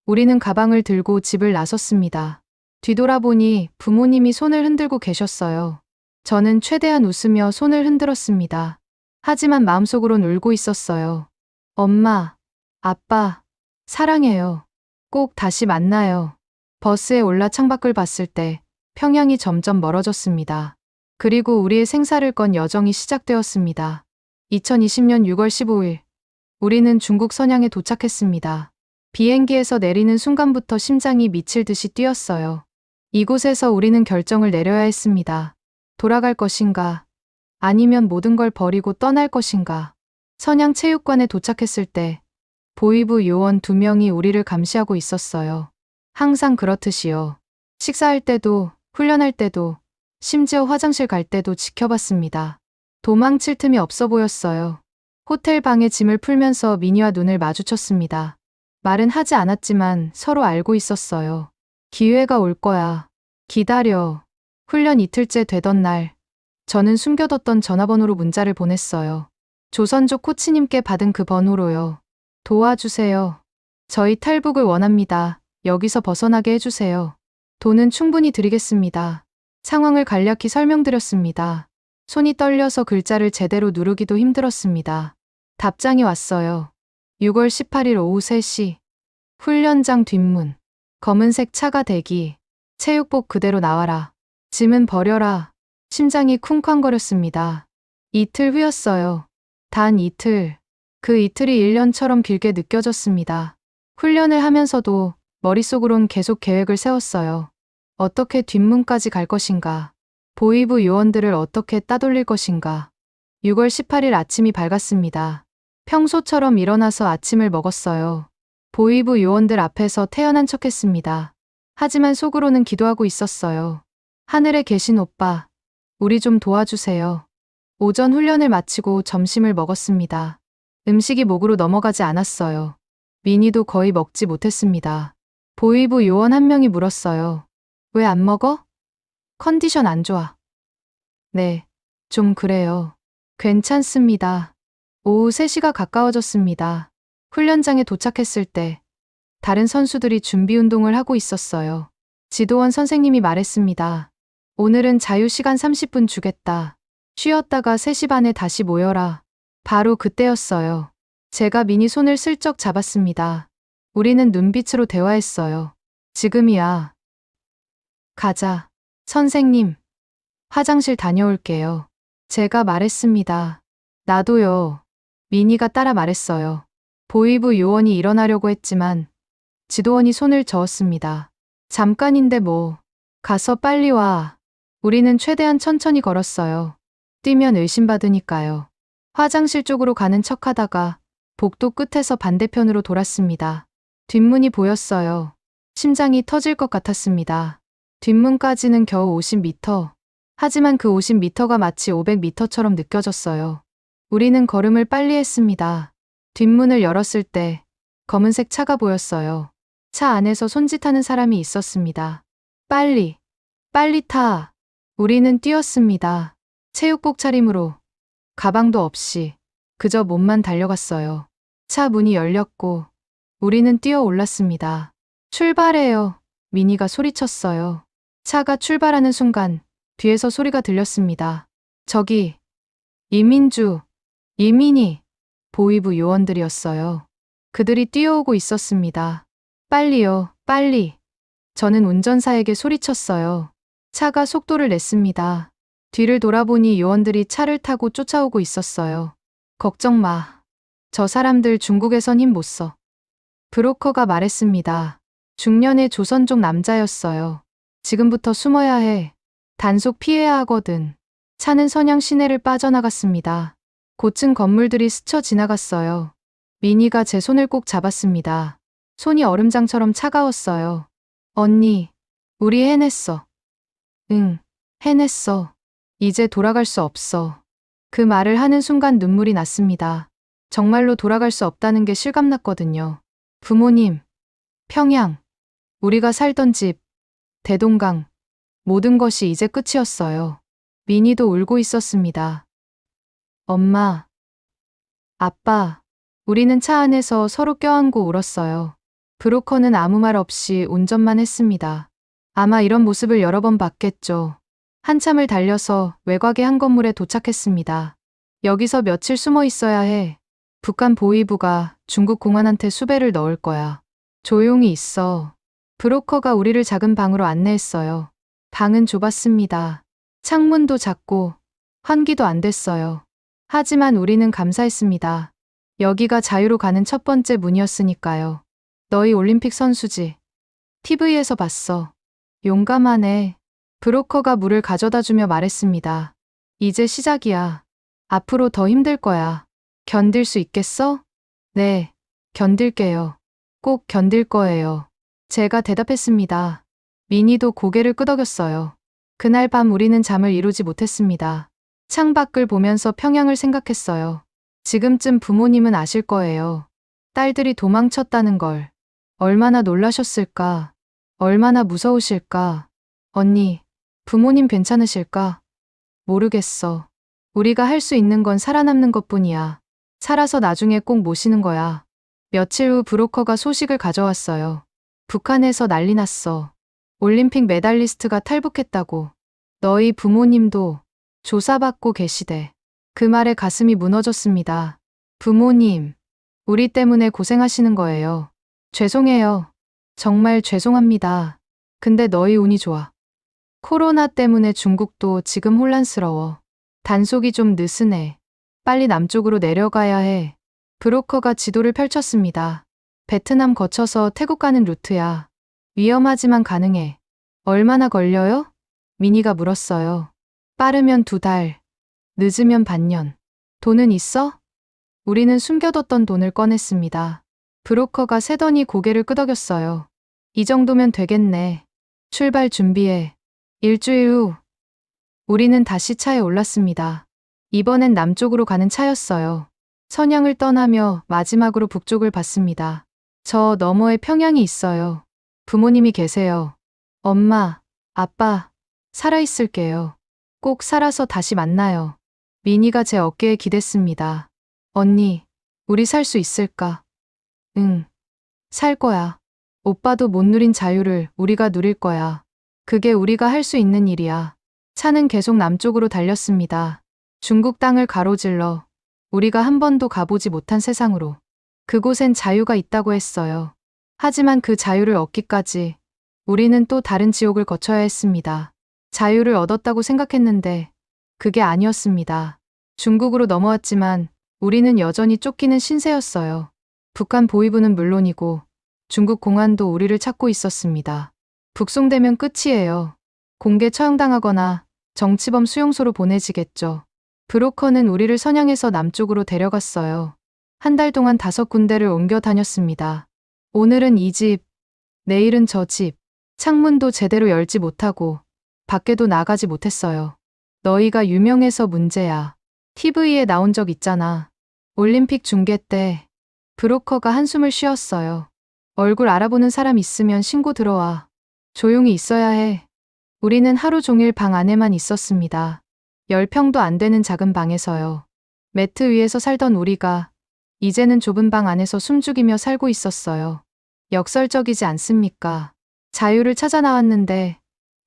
S1: 우리는 가방을 들고 집을 나섰습니다. 뒤돌아보니 부모님이 손을 흔들고 계셨어요. 저는 최대한 웃으며 손을 흔들었습니다. 하지만 마음속으론 울고 있었어요. 엄마, 아빠, 사랑해요. 꼭 다시 만나요. 버스에 올라 창밖을 봤을 때 평양이 점점 멀어졌습니다. 그리고 우리의 생사를 건 여정이 시작되었습니다. 2020년 6월 15일, 우리는 중국 선양에 도착했습니다. 비행기에서 내리는 순간부터 심장이 미칠 듯이 뛰었어요. 이곳에서 우리는 결정을 내려야 했습니다. 돌아갈 것인가? 아니면 모든 걸 버리고 떠날 것인가? 선양 체육관에 도착했을 때 보위부 요원 2명이 우리를 감시하고 있었어요. 항상 그렇듯이요. 식사할 때도, 훈련할 때도, 심지어 화장실 갈 때도 지켜봤습니다. 도망칠 틈이 없어 보였어요. 호텔 방에 짐을 풀면서 미니와 눈을 마주쳤습니다. 말은 하지 않았지만 서로 알고 있었어요. 기회가 올 거야. 기다려. 훈련 이틀째 되던 날, 저는 숨겨뒀던 전화번호로 문자를 보냈어요. 조선족 코치님께 받은 그 번호로요. 도와주세요. 저희 탈북을 원합니다. 여기서 벗어나게 해주세요. 돈은 충분히 드리겠습니다. 상황을 간략히 설명드렸습니다. 손이 떨려서 글자를 제대로 누르기도 힘들었습니다. 답장이 왔어요. 6월 18일 오후 3시. 훈련장 뒷문. 검은색 차가 대기. 체육복 그대로 나와라. 짐은 버려라. 심장이 쿵쾅거렸습니다. 이틀 후였어요. 단 이틀. 그 이틀이 1년처럼 길게 느껴졌습니다. 훈련을 하면서도 머릿속으론 계속 계획을 세웠어요. 어떻게 뒷문까지 갈 것인가. 보위부 요원들을 어떻게 따돌릴 것인가. 6월 18일 아침이 밝았습니다. 평소처럼 일어나서 아침을 먹었어요. 보위부 요원들 앞에서 태어난 척했습니다. 하지만 속으로는 기도하고 있었어요. 하늘에 계신 오빠, 우리 좀 도와주세요. 오전 훈련을 마치고 점심을 먹었습니다. 음식이 목으로 넘어가지 않았어요. 미니도 거의 먹지 못했습니다. 보위부 요원 한 명이 물었어요. 왜 안 먹어? 컨디션 안 좋아. 네, 좀 그래요. 괜찮습니다. 오후 3시가 가까워졌습니다. 훈련장에 도착했을 때 다른 선수들이 준비 운동을 하고 있었어요. 지도원 선생님이 말했습니다. 오늘은 자유시간 30분 주겠다. 쉬었다가 3시 반에 다시 모여라. 바로 그때였어요. 제가 미니 손을 슬쩍 잡았습니다. 우리는 눈빛으로 대화했어요. 지금이야. 가자. 선생님. 화장실 다녀올게요. 제가 말했습니다. 나도요. 미니가 따라 말했어요. 보위부 요원이 일어나려고 했지만 지도원이 손을 저었습니다. 잠깐인데 뭐. 가서 빨리 와. 우리는 최대한 천천히 걸었어요. 뛰면 의심받으니까요. 화장실 쪽으로 가는 척 하다가 복도 끝에서 반대편으로 돌았습니다. 뒷문이 보였어요. 심장이 터질 것 같았습니다. 뒷문까지는 겨우 50m. 하지만 그 50m가 마치 500m처럼 느껴졌어요. 우리는 걸음을 빨리 했습니다. 뒷문을 열었을 때 검은색 차가 보였어요. 차 안에서 손짓하는 사람이 있었습니다. 빨리, 빨리 타. 우리는 뛰었습니다. 체육복 차림으로, 가방도 없이 그저 몸만 달려갔어요. 차 문이 열렸고 우리는 뛰어 올랐습니다. 출발해요. 미니가 소리쳤어요. 차가 출발하는 순간 뒤에서 소리가 들렸습니다. 저기, 이민주, 이민희, 보위부 요원들이었어요. 그들이 뛰어오고 있었습니다. 빨리요, 빨리. 저는 운전사에게 소리쳤어요. 차가 속도를 냈습니다. 뒤를 돌아보니 요원들이 차를 타고 쫓아오고 있었어요. 걱정 마. 저 사람들 중국에선 힘 못 써. 브로커가 말했습니다. 중년의 조선족 남자였어요. 지금부터 숨어야 해. 단속 피해야 하거든. 차는 선양 시내를 빠져나갔습니다. 고층 건물들이 스쳐 지나갔어요. 미니가 제 손을 꼭 잡았습니다. 손이 얼음장처럼 차가웠어요. 언니, 우리 해냈어. 응, 해냈어. 이제 돌아갈 수 없어. 그 말을 하는 순간 눈물이 났습니다. 정말로 돌아갈 수 없다는 게 실감났거든요. 부모님, 평양, 우리가 살던 집, 대동강, 모든 것이 이제 끝이었어요. 미니도 울고 있었습니다. 엄마, 아빠, 우리는 차 안에서 서로 껴안고 울었어요. 브로커는 아무 말 없이 운전만 했습니다. 아마 이런 모습을 여러 번 봤겠죠. 한참을 달려서 외곽의 한 건물에 도착했습니다. 여기서 며칠 숨어 있어야 해. 북한 보위부가 중국 공안한테 수배를 넣을 거야. 조용히 있어. 브로커가 우리를 작은 방으로 안내했어요. 방은 좁았습니다. 창문도 작고 환기도 안 됐어요. 하지만 우리는 감사했습니다. 여기가 자유로 가는 첫 번째 문이었으니까요. 너희 올림픽 선수지. TV에서 봤어. 용감하네. 브로커가 물을 가져다 주며 말했습니다. 이제 시작이야. 앞으로 더 힘들 거야. 견딜 수 있겠어? 네, 견딜게요. 꼭 견딜 거예요. 제가 대답했습니다. 미니도 고개를 끄덕였어요. 그날 밤 우리는 잠을 이루지 못했습니다. 창밖을 보면서 평양을 생각했어요. 지금쯤 부모님은 아실 거예요. 딸들이 도망쳤다는 걸. 얼마나 놀라셨을까? 얼마나 무서우실까? 언니, 부모님 괜찮으실까? 모르겠어. 우리가 할 수 있는 건 살아남는 것뿐이야. 살아서 나중에 꼭 모시는 거야. 며칠 후 브로커가 소식을 가져왔어요. 북한에서 난리 났어. 올림픽 메달리스트가 탈북했다고. 너희 부모님도 조사받고 계시대. 그 말에 가슴이 무너졌습니다. 부모님, 우리 때문에 고생하시는 거예요. 죄송해요. 정말 죄송합니다. 근데 너희 운이 좋아. 코로나 때문에 중국도 지금 혼란스러워. 단속이 좀 느슨해. 빨리 남쪽으로 내려가야 해. 브로커가 지도를 펼쳤습니다. 베트남 거쳐서 태국 가는 루트야. 위험하지만 가능해. 얼마나 걸려요? 미니가 물었어요. 빠르면 2달, 늦으면 반년. 돈은 있어? 우리는 숨겨뒀던 돈을 꺼냈습니다. 브로커가 세더니 고개를 끄덕였어요. 이 정도면 되겠네. 출발 준비해. 일주일 후, 우리는 다시 차에 올랐습니다. 이번엔 남쪽으로 가는 차였어요. 선양을 떠나며 마지막으로 북쪽을 봤습니다. 저 너머에 평양이 있어요. 부모님이 계세요. 엄마, 아빠, 살아있을게요. 꼭 살아서 다시 만나요. 미니가 제 어깨에 기댔습니다. 언니, 우리 살 수 있을까? 응, 살 거야. 오빠도 못 누린 자유를 우리가 누릴 거야. 그게 우리가 할 수 있는 일이야. 차는 계속 남쪽으로 달렸습니다. 중국 땅을 가로질러 우리가 한 번도 가보지 못한 세상으로. 그곳엔 자유가 있다고 했어요. 하지만 그 자유를 얻기까지 우리는 또 다른 지옥을 거쳐야 했습니다. 자유를 얻었다고 생각했는데 그게 아니었습니다. 중국으로 넘어왔지만 우리는 여전히 쫓기는 신세였어요. 북한 보위부는 물론이고 중국 공안도 우리를 찾고 있었습니다. 북송되면 끝이에요. 공개 처형당하거나 정치범 수용소로 보내지겠죠. 브로커는 우리를 선양에서 남쪽으로 데려갔어요. 한 달 동안 5군데를 옮겨 다녔습니다. 오늘은 이 집, 내일은 저 집. 창문도 제대로 열지 못하고 밖에도 나가지 못했어요. 너희가 유명해서 문제야. TV에 나온 적 있잖아. 올림픽 중계 때. 브로커가 한숨을 쉬었어요. 얼굴 알아보는 사람 있으면 신고 들어와. 조용히 있어야 해. 우리는 하루 종일 방 안에만 있었습니다. 10평도 안 되는 작은 방에서요. 매트 위에서 살던 우리가 이제는 좁은 방 안에서 숨죽이며 살고 있었어요. 역설적이지 않습니까? 자유를 찾아 나왔는데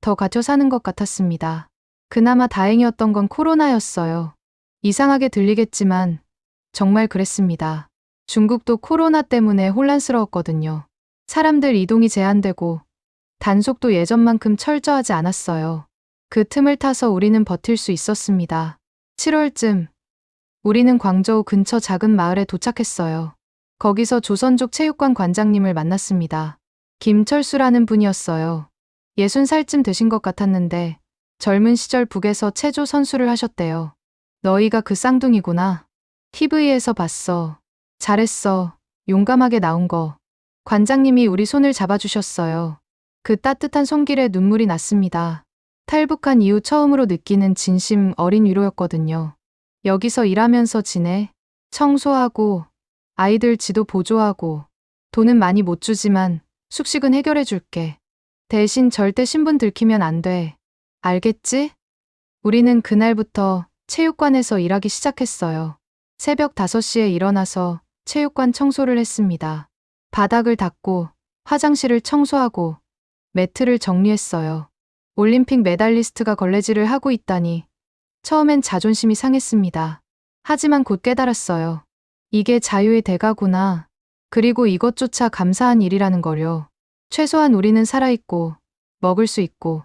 S1: 더 갇혀 사는 것 같았습니다. 그나마 다행이었던 건 코로나였어요. 이상하게 들리겠지만 정말 그랬습니다. 중국도 코로나 때문에 혼란스러웠거든요. 사람들 이동이 제한되고 단속도 예전만큼 철저하지 않았어요. 그 틈을 타서 우리는 버틸 수 있었습니다. 7월쯤 우리는 광저우 근처 작은 마을에 도착했어요. 거기서 조선족 체육관 관장님을 만났습니다. 김철수라는 분이었어요. 60살쯤 되신 것 같았는데 젊은 시절 북에서 체조 선수를 하셨대요. 너희가 그 쌍둥이구나. TV에서 봤어. 잘했어. 용감하게 나온 거. 관장님이 우리 손을 잡아주셨어요. 그 따뜻한 손길에 눈물이 났습니다. 탈북한 이후 처음으로 느끼는 진심 어린 위로였거든요. 여기서 일하면서 지내. 청소하고 아이들 지도 보조하고 돈은 많이 못 주지만 숙식은 해결해 줄게. 대신 절대 신분 들키면 안 돼. 알겠지? 우리는 그날부터 체육관에서 일하기 시작했어요. 새벽 5시에 일어나서 체육관 청소를 했습니다. 바닥을 닦고 화장실을 청소하고 매트를 정리했어요. 올림픽 메달리스트가 걸레질을 하고 있다니 처음엔 자존심이 상했습니다. 하지만 곧 깨달았어요. 이게 자유의 대가구나. 그리고 이것조차 감사한 일이라는 거요. 최소한 우리는 살아있고 먹을 수 있고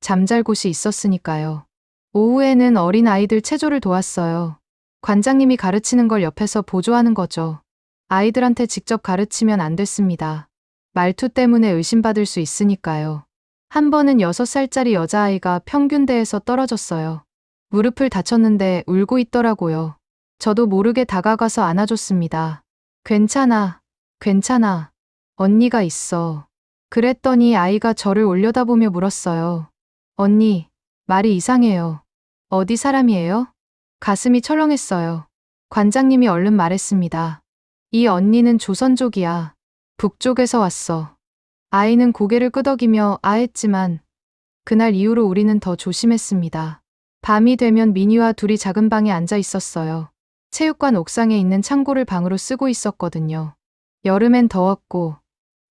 S1: 잠잘 곳이 있었으니까요. 오후에는 어린 아이들 체조를 도왔어요. 관장님이 가르치는 걸 옆에서 보조하는 거죠. 아이들한테 직접 가르치면 안 됐습니다. 말투 때문에 의심받을 수 있으니까요. 한 번은 6살짜리 여자아이가 평균대에서 떨어졌어요. 무릎을 다쳤는데 울고 있더라고요. 저도 모르게 다가가서 안아줬습니다. 괜찮아, 괜찮아. 언니가 있어. 그랬더니 아이가 저를 올려다보며 물었어요. 언니, 말이 이상해요. 어디 사람이에요? 가슴이 철렁했어요. 관장님이 얼른 말했습니다. 이 언니는 조선족이야. 북쪽에서 왔어. 아이는 고개를 끄덕이며 아했지만 그날 이후로 우리는 더 조심했습니다. 밤이 되면 민희와 둘이 작은 방에 앉아 있었어요. 체육관 옥상에 있는 창고를 방으로 쓰고 있었거든요. 여름엔 더웠고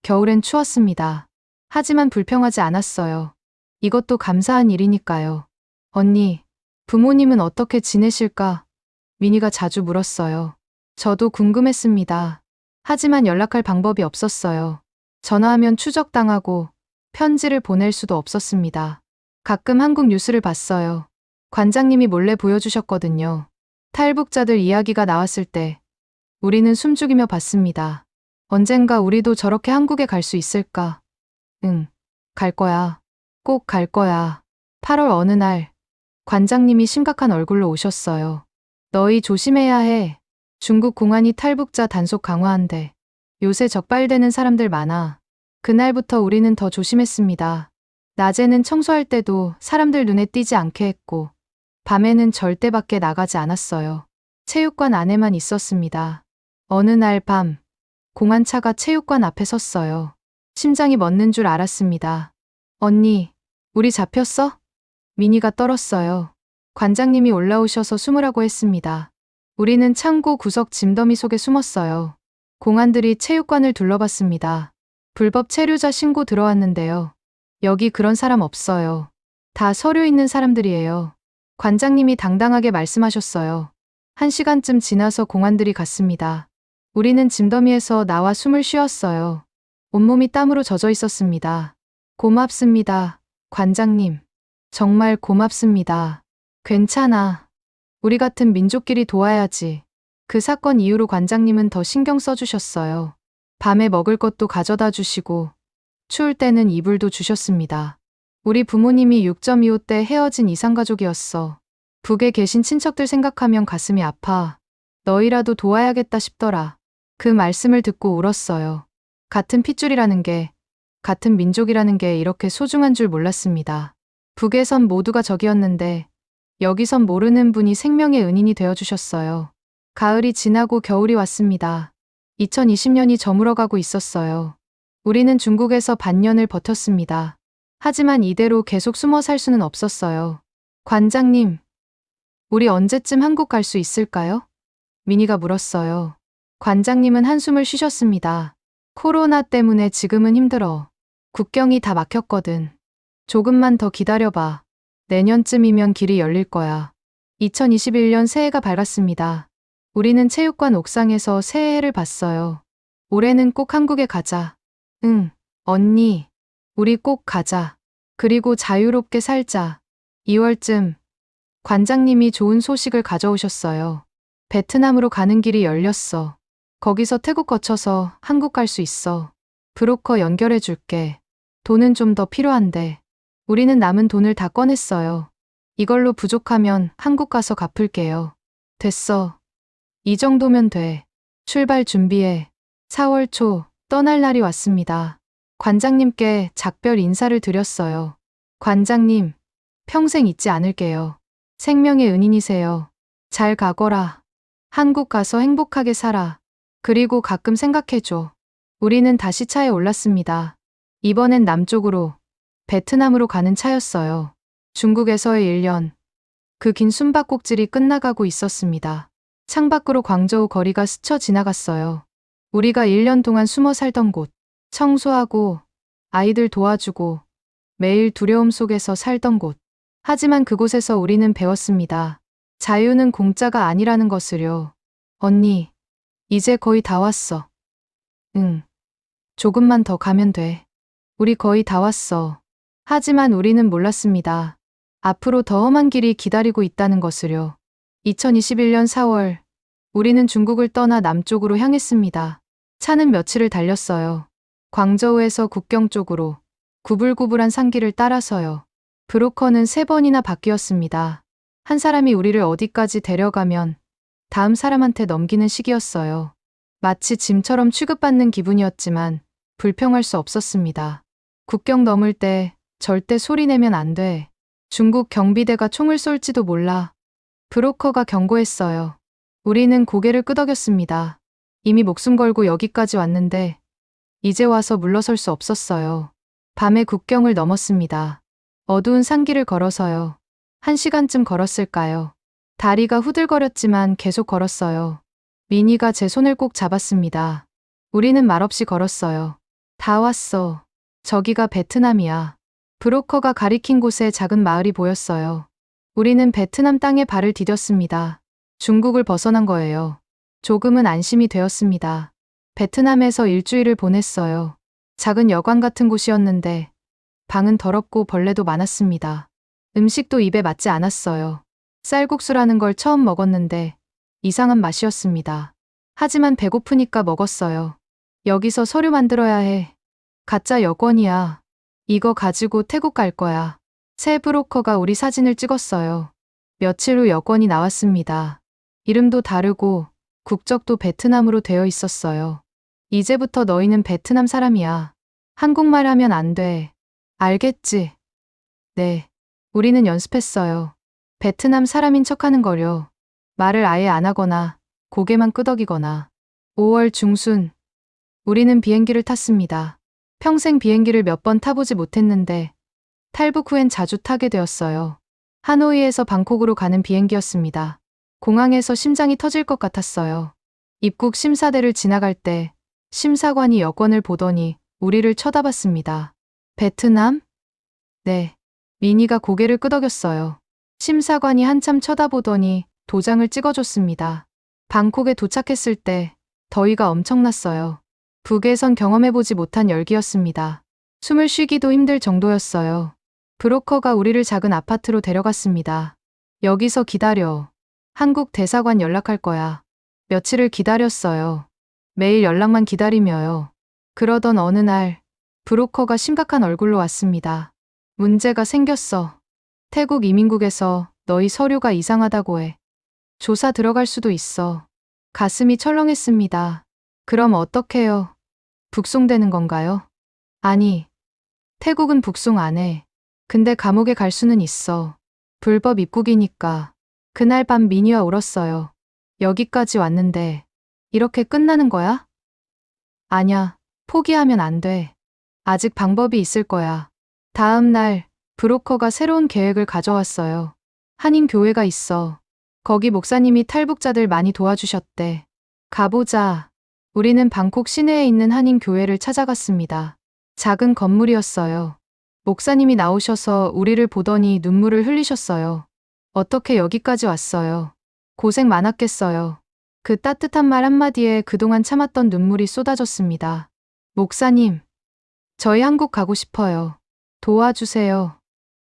S1: 겨울엔 추웠습니다. 하지만 불평하지 않았어요. 이것도 감사한 일이니까요. 언니, 부모님은 어떻게 지내실까? 민희가 자주 물었어요. 저도 궁금했습니다. 하지만 연락할 방법이 없었어요. 전화하면 추적당하고 편지를 보낼 수도 없었습니다. 가끔 한국 뉴스를 봤어요. 관장님이 몰래 보여주셨거든요. 탈북자들 이야기가 나왔을 때 우리는 숨죽이며 봤습니다. 언젠가 우리도 저렇게 한국에 갈 수 있을까? 응, 갈 거야. 꼭 갈 거야. 8월 어느 날 관장님이 심각한 얼굴로 오셨어요. 너희 조심해야 해. 중국 공안이 탈북자 단속 강화한대. 요새 적발되는 사람들 많아. 그날부터 우리는 더 조심했습니다. 낮에는 청소할 때도 사람들 눈에 띄지 않게 했고 밤에는 절대 밖에 나가지 않았어요. 체육관 안에만 있었습니다. 어느 날 밤 공안차가 체육관 앞에 섰어요. 심장이 멎는 줄 알았습니다. 언니, 우리 잡혔어? 민희가 떨었어요. 관장님이 올라오셔서 숨으라고 했습니다. 우리는 창고 구석 짐더미 속에 숨었어요. 공안들이 체육관을 둘러봤습니다. 불법 체류자 신고 들어왔는데요. 여기 그런 사람 없어요. 다 서류 있는 사람들이에요. 관장님이 당당하게 말씀하셨어요. 1시간쯤 지나서 공안들이 갔습니다. 우리는 짐더미에서 나와 숨을 쉬었어요. 온몸이 땀으로 젖어 있었습니다. 고맙습니다, 관장님. 정말 고맙습니다. 괜찮아. 우리 같은 민족끼리 도와야지. 그 사건 이후로 관장님은 더 신경 써주셨어요. 밤에 먹을 것도 가져다 주시고 추울 때는 이불도 주셨습니다. 우리 부모님이 6.25 때 헤어진 이상가족이었어. 북에 계신 친척들 생각하면 가슴이 아파. 너희라도 도와야겠다 싶더라. 그 말씀을 듣고 울었어요. 같은 핏줄이라는 게, 같은 민족이라는 게 이렇게 소중한 줄 몰랐습니다. 북에선 모두가 적이었는데 여기선 모르는 분이 생명의 은인이 되어주셨어요. 가을이 지나고 겨울이 왔습니다. 2020년이 저물어가고 있었어요. 우리는 중국에서 반년을 버텼습니다. 하지만 이대로 계속 숨어 살 수는 없었어요. 관장님, 우리 언제쯤 한국 갈 수 있을까요? 미니가 물었어요. 관장님은 한숨을 쉬셨습니다. 코로나 때문에 지금은 힘들어. 국경이 다 막혔거든. 조금만 더 기다려봐. 내년쯤이면 길이 열릴 거야. 2021년 새해가 밝았습니다. 우리는 체육관 옥상에서 새해를 봤어요. 올해는 꼭 한국에 가자. 응, 언니. 우리 꼭 가자. 그리고 자유롭게 살자. 2월쯤 관장님이 좋은 소식을 가져오셨어요. 베트남으로 가는 길이 열렸어. 거기서 태국 거쳐서 한국 갈 수 있어. 브로커 연결해 줄게. 돈은 좀 더 필요한데. 우리는 남은 돈을 다 꺼냈어요. 이걸로 부족하면 한국 가서 갚을게요. 됐어. 이 정도면 돼. 출발 준비해. 4월 초 떠날 날이 왔습니다. 관장님께 작별 인사를 드렸어요. 관장님, 평생 잊지 않을게요. 생명의 은인이세요. 잘 가거라. 한국 가서 행복하게 살아. 그리고 가끔 생각해줘. 우리는 다시 차에 올랐습니다. 이번엔 남쪽으로, 베트남으로 가는 차였어요. 중국에서의 1년. 그 긴 숨바꼭질이 끝나가고 있었습니다. 창밖으로 광저우 거리가 스쳐 지나갔어요. 우리가 1년 동안 숨어 살던 곳. 청소하고, 아이들 도와주고, 매일 두려움 속에서 살던 곳. 하지만 그곳에서 우리는 배웠습니다. 자유는 공짜가 아니라는 것을요. 언니, 이제 거의 다 왔어. 응. 조금만 더 가면 돼. 우리 거의 다 왔어. 하지만 우리는 몰랐습니다. 앞으로 더 험한 길이 기다리고 있다는 것을요. 2021년 4월, 우리는 중국을 떠나 남쪽으로 향했습니다. 차는 며칠을 달렸어요. 광저우에서 국경 쪽으로, 구불구불한 산길을 따라서요. 브로커는 3번이나 바뀌었습니다. 한 사람이 우리를 어디까지 데려가면 다음 사람한테 넘기는 시기였어요. 마치 짐처럼 취급받는 기분이었지만 불평할 수 없었습니다. 국경 넘을 때 절대 소리 내면 안 돼. 중국 경비대가 총을 쏠지도 몰라. 브로커가 경고했어요. 우리는 고개를 끄덕였습니다. 이미 목숨 걸고 여기까지 왔는데 이제 와서 물러설 수 없었어요. 밤에 국경을 넘었습니다. 어두운 산길을 걸어서요. 1시간쯤 걸었을까요? 다리가 후들거렸지만 계속 걸었어요. 미니가 제 손을 꼭 잡았습니다. 우리는 말없이 걸었어요. 다 왔어. 저기가 베트남이야. 브로커가 가리킨 곳에 작은 마을이 보였어요. 우리는 베트남 땅에 발을 디뎠습니다. 중국을 벗어난 거예요. 조금은 안심이 되었습니다. 베트남에서 일주일을 보냈어요. 작은 여관 같은 곳이었는데 방은 더럽고 벌레도 많았습니다. 음식도 입에 맞지 않았어요. 쌀국수라는 걸 처음 먹었는데 이상한 맛이었습니다. 하지만 배고프니까 먹었어요. 여기서 서류 만들어야 해. 가짜 여권이야. 이거 가지고 태국 갈 거야. 새 브로커가 우리 사진을 찍었어요. 며칠 후 여권이 나왔습니다. 이름도 다르고 국적도 베트남으로 되어 있었어요. 이제부터 너희는 베트남 사람이야. 한국말 하면 안 돼. 알겠지? 네. 우리는 연습했어요. 베트남 사람인 척하는 거려. 말을 아예 안 하거나 고개만 끄덕이거나. 5월 중순. 우리는 비행기를 탔습니다. 평생 비행기를 몇 번 타보지 못했는데 탈북 후엔 자주 타게 되었어요. 하노이에서 방콕으로 가는 비행기였습니다. 공항에서 심장이 터질 것 같았어요. 입국 심사대를 지나갈 때 심사관이 여권을 보더니 우리를 쳐다봤습니다. 베트남? 네. 미니가 고개를 끄덕였어요. 심사관이 한참 쳐다보더니 도장을 찍어줬습니다. 방콕에 도착했을 때 더위가 엄청났어요. 북에선 경험해보지 못한 열기였습니다. 숨을 쉬기도 힘들 정도였어요. 브로커가 우리를 작은 아파트로 데려갔습니다. 여기서 기다려. 한국 대사관 연락할 거야. 며칠을 기다렸어요. 매일 연락만 기다리며요. 그러던 어느 날 브로커가 심각한 얼굴로 왔습니다. 문제가 생겼어. 태국 이민국에서 너희 서류가 이상하다고 해. 조사 들어갈 수도 있어. 가슴이 철렁했습니다. 그럼 어떡해요? 북송되는 건가요? 아니, 태국은 북송 안 해. 근데 감옥에 갈 수는 있어. 불법 입국이니까. 그날 밤 미니와 울었어요. 여기까지 왔는데 이렇게 끝나는 거야? 아냐, 포기하면 안 돼. 아직 방법이 있을 거야. 다음 날 브로커가 새로운 계획을 가져왔어요. 한인 교회가 있어. 거기 목사님이 탈북자들 많이 도와주셨대. 가보자. 우리는 방콕 시내에 있는 한인 교회를 찾아갔습니다. 작은 건물이었어요. 목사님이 나오셔서 우리를 보더니 눈물을 흘리셨어요. 어떻게 여기까지 왔어요? 고생 많았겠어요. 그 따뜻한 말 한마디에 그동안 참았던 눈물이 쏟아졌습니다. 목사님, 저희 한국 가고 싶어요. 도와주세요.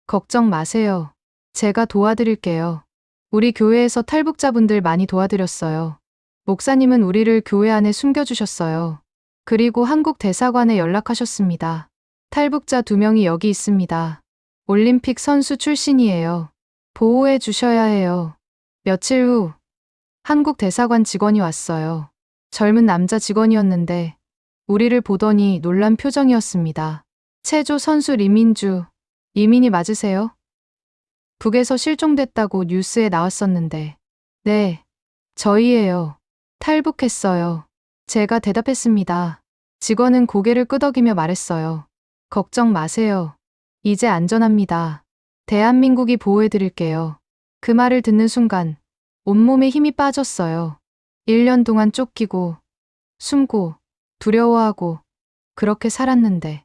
S1: 걱정 마세요. 제가 도와드릴게요. 우리 교회에서 탈북자분들 많이 도와드렸어요. 목사님은 우리를 교회 안에 숨겨주셨어요. 그리고 한국 대사관에 연락하셨습니다. 탈북자 2명이 여기 있습니다. 올림픽 선수 출신이에요. 보호해 주셔야 해요. 며칠 후 한국 대사관 직원이 왔어요. 젊은 남자 직원이었는데 우리를 보더니 놀란 표정이었습니다. 체조 선수 리민주, 이민이 맞으세요? 북에서 실종됐다고 뉴스에 나왔었는데. 네, 저희예요. 탈북했어요. 제가 대답했습니다. 직원은 고개를 끄덕이며 말했어요. 걱정 마세요. 이제 안전합니다. 대한민국이 보호해드릴게요. 그 말을 듣는 순간 온몸에 힘이 빠졌어요. 1년 동안 쫓기고 숨고 두려워하고 그렇게 살았는데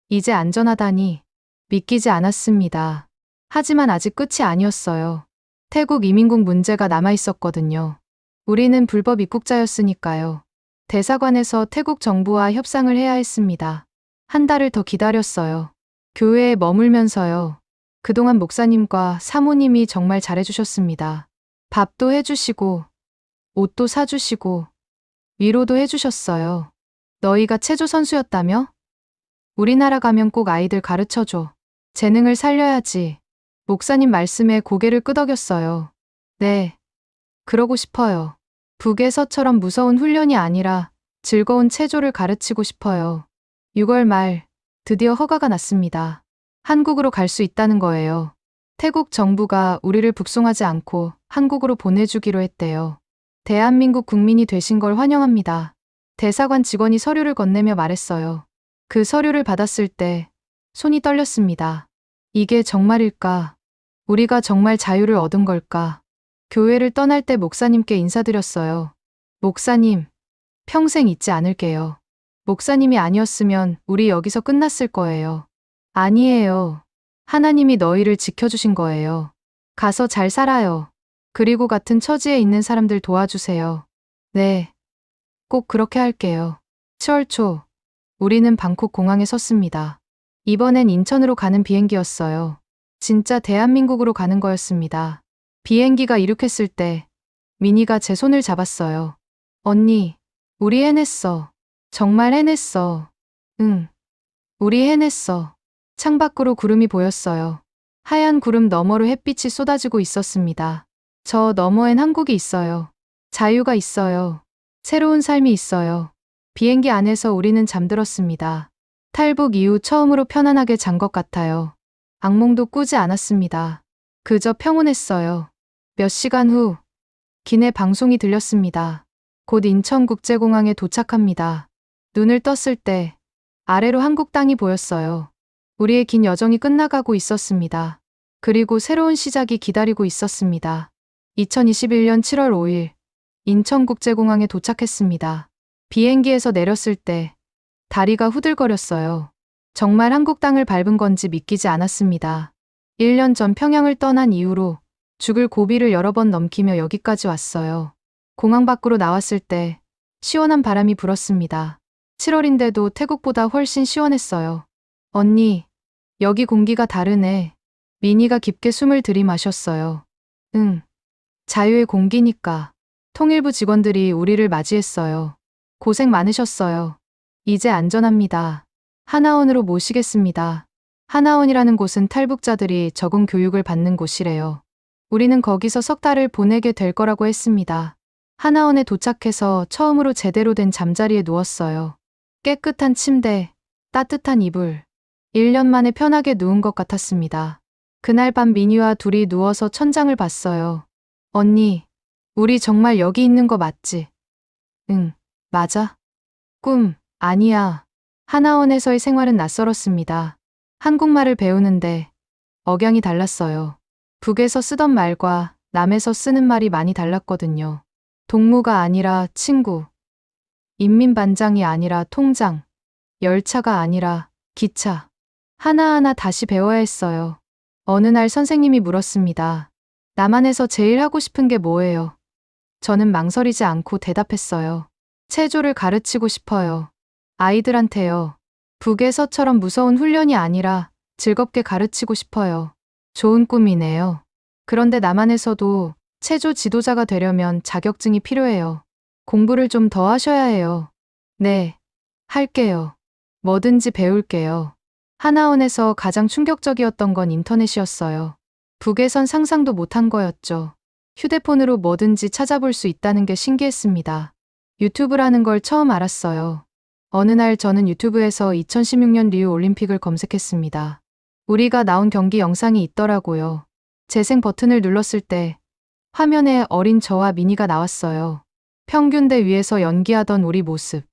S1: 이제 안전하다니 믿기지 않았습니다. 하지만 아직 끝이 아니었어요. 태국 이민국 문제가 남아있었거든요. 우리는 불법 입국자였으니까요. 대사관에서 태국 정부와 협상을 해야 했습니다. 한 달을 더 기다렸어요. 교회에 머물면서요. 그동안 목사님과 사모님이 정말 잘해주셨습니다. 밥도 해주시고 옷도 사주시고 위로도 해주셨어요. 너희가 체조 선수였다며? 우리나라 가면 꼭 아이들 가르쳐줘. 재능을 살려야지. 목사님 말씀에 고개를 끄덕였어요. 네, 그러고 싶어요. 북에서처럼 무서운 훈련이 아니라 즐거운 체조를 가르치고 싶어요. 6월 말 드디어 허가가 났습니다. 한국으로 갈 수 있다는 거예요. 태국 정부가 우리를 북송하지 않고 한국으로 보내주기로 했대요. 대한민국 국민이 되신 걸 환영합니다. 대사관 직원이 서류를 건네며 말했어요. 그 서류를 받았을 때 손이 떨렸습니다. 이게 정말일까? 우리가 정말 자유를 얻은 걸까? 교회를 떠날 때 목사님께 인사드렸어요. 목사님, 평생 잊지 않을게요. 목사님이 아니었으면 우리 여기서 끝났을 거예요. 아니에요. 하나님이 너희를 지켜주신 거예요. 가서 잘 살아요. 그리고 같은 처지에 있는 사람들 도와주세요. 네, 꼭 그렇게 할게요. 10월 초, 우리는 방콕 공항에 섰습니다. 이번엔 인천으로 가는 비행기였어요. 진짜 대한민국으로 가는 거였습니다. 비행기가 이륙했을 때 미니가 제 손을 잡았어요. 언니, 우리 해냈어. 정말 해냈어. 응, 우리 해냈어. 창밖으로 구름이 보였어요. 하얀 구름 너머로 햇빛이 쏟아지고 있었습니다. 저 너머엔 한국이 있어요. 자유가 있어요. 새로운 삶이 있어요. 비행기 안에서 우리는 잠들었습니다. 탈북 이후 처음으로 편안하게 잔 것 같아요. 악몽도 꾸지 않았습니다. 그저 평온했어요. 몇 시간 후 기내 방송이 들렸습니다. 곧 인천국제공항에 도착합니다. 눈을 떴을 때 아래로 한국 땅이 보였어요. 우리의 긴 여정이 끝나가고 있었습니다. 그리고 새로운 시작이 기다리고 있었습니다. 2021년 7월 5일 인천국제공항에 도착했습니다. 비행기에서 내렸을 때 다리가 후들거렸어요. 정말 한국 땅을 밟은 건지 믿기지 않았습니다. 1년 전 평양을 떠난 이후로 죽을 고비를 여러 번 넘기며 여기까지 왔어요. 공항 밖으로 나왔을 때 시원한 바람이 불었습니다. 7월인데도 태국보다 훨씬 시원했어요. 언니, 여기 공기가 다르네. 미니가 깊게 숨을 들이마셨어요. 응, 자유의 공기니까. 통일부 직원들이 우리를 맞이했어요. 고생 많으셨어요. 이제 안전합니다. 하나원으로 모시겠습니다. 하나원이라는 곳은 탈북자들이 적응 교육을 받는 곳이래요. 우리는 거기서 석 달을 보내게 될 거라고 했습니다. 하나원에 도착해서 처음으로 제대로 된 잠자리에 누웠어요. 깨끗한 침대, 따뜻한 이불. 1년 만에 편하게 누운 것 같았습니다. 그날 밤 미니와 둘이 누워서 천장을 봤어요. 언니, 우리 정말 여기 있는 거 맞지? 응, 맞아. 꿈, 아니야. 하나원에서의 생활은 낯설었습니다. 한국말을 배우는데 억양이 달랐어요. 북에서 쓰던 말과 남에서 쓰는 말이 많이 달랐거든요. 동무가 아니라 친구, 인민반장이 아니라 통장, 열차가 아니라 기차. 하나하나 다시 배워야 했어요. 어느 날 선생님이 물었습니다. 남한에서 제일 하고 싶은 게 뭐예요? 저는 망설이지 않고 대답했어요. 체조를 가르치고 싶어요. 아이들한테요. 북에서처럼 무서운 훈련이 아니라 즐겁게 가르치고 싶어요. 좋은 꿈이네요. 그런데 남한에서도 체조 지도자가 되려면 자격증이 필요해요. 공부를 좀 더 하셔야 해요. 네, 할게요. 뭐든지 배울게요. 하나원에서 가장 충격적이었던 건 인터넷이었어요. 북에선 상상도 못한 거였죠. 휴대폰으로 뭐든지 찾아볼 수 있다는 게 신기했습니다. 유튜브라는 걸 처음 알았어요. 어느 날 저는 유튜브에서 2016년 리우 올림픽을 검색했습니다. 우리가 나온 경기 영상이 있더라고요. 재생 버튼을 눌렀을 때 화면에 어린 저와 미니가 나왔어요. 평균대 위에서 연기하던 우리 모습,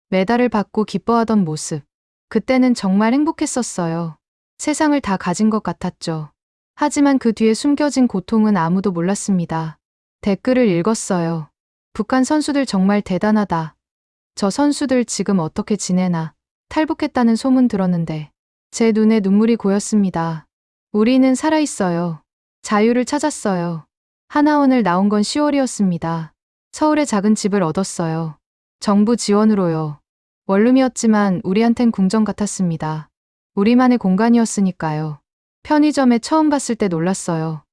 S1: 메달을 받고 기뻐하던 모습. 그때는 정말 행복했었어요. 세상을 다 가진 것 같았죠. 하지만 그 뒤에 숨겨진 고통은 아무도 몰랐습니다. 댓글을 읽었어요. 북한 선수들 정말 대단하다. 저 선수들 지금 어떻게 지내나. 탈북했다는 소문 들었는데 제 눈에 눈물이 고였습니다. 우리는 살아있어요. 자유를 찾았어요. 하나원을 나온 건 10월이었습니다. 서울에 작은 집을 얻었어요. 정부 지원으로요. 원룸이었지만 우리한텐 궁전 같았습니다. 우리만의 공간이었으니까요. 편의점에 처음 봤을 때 놀랐어요.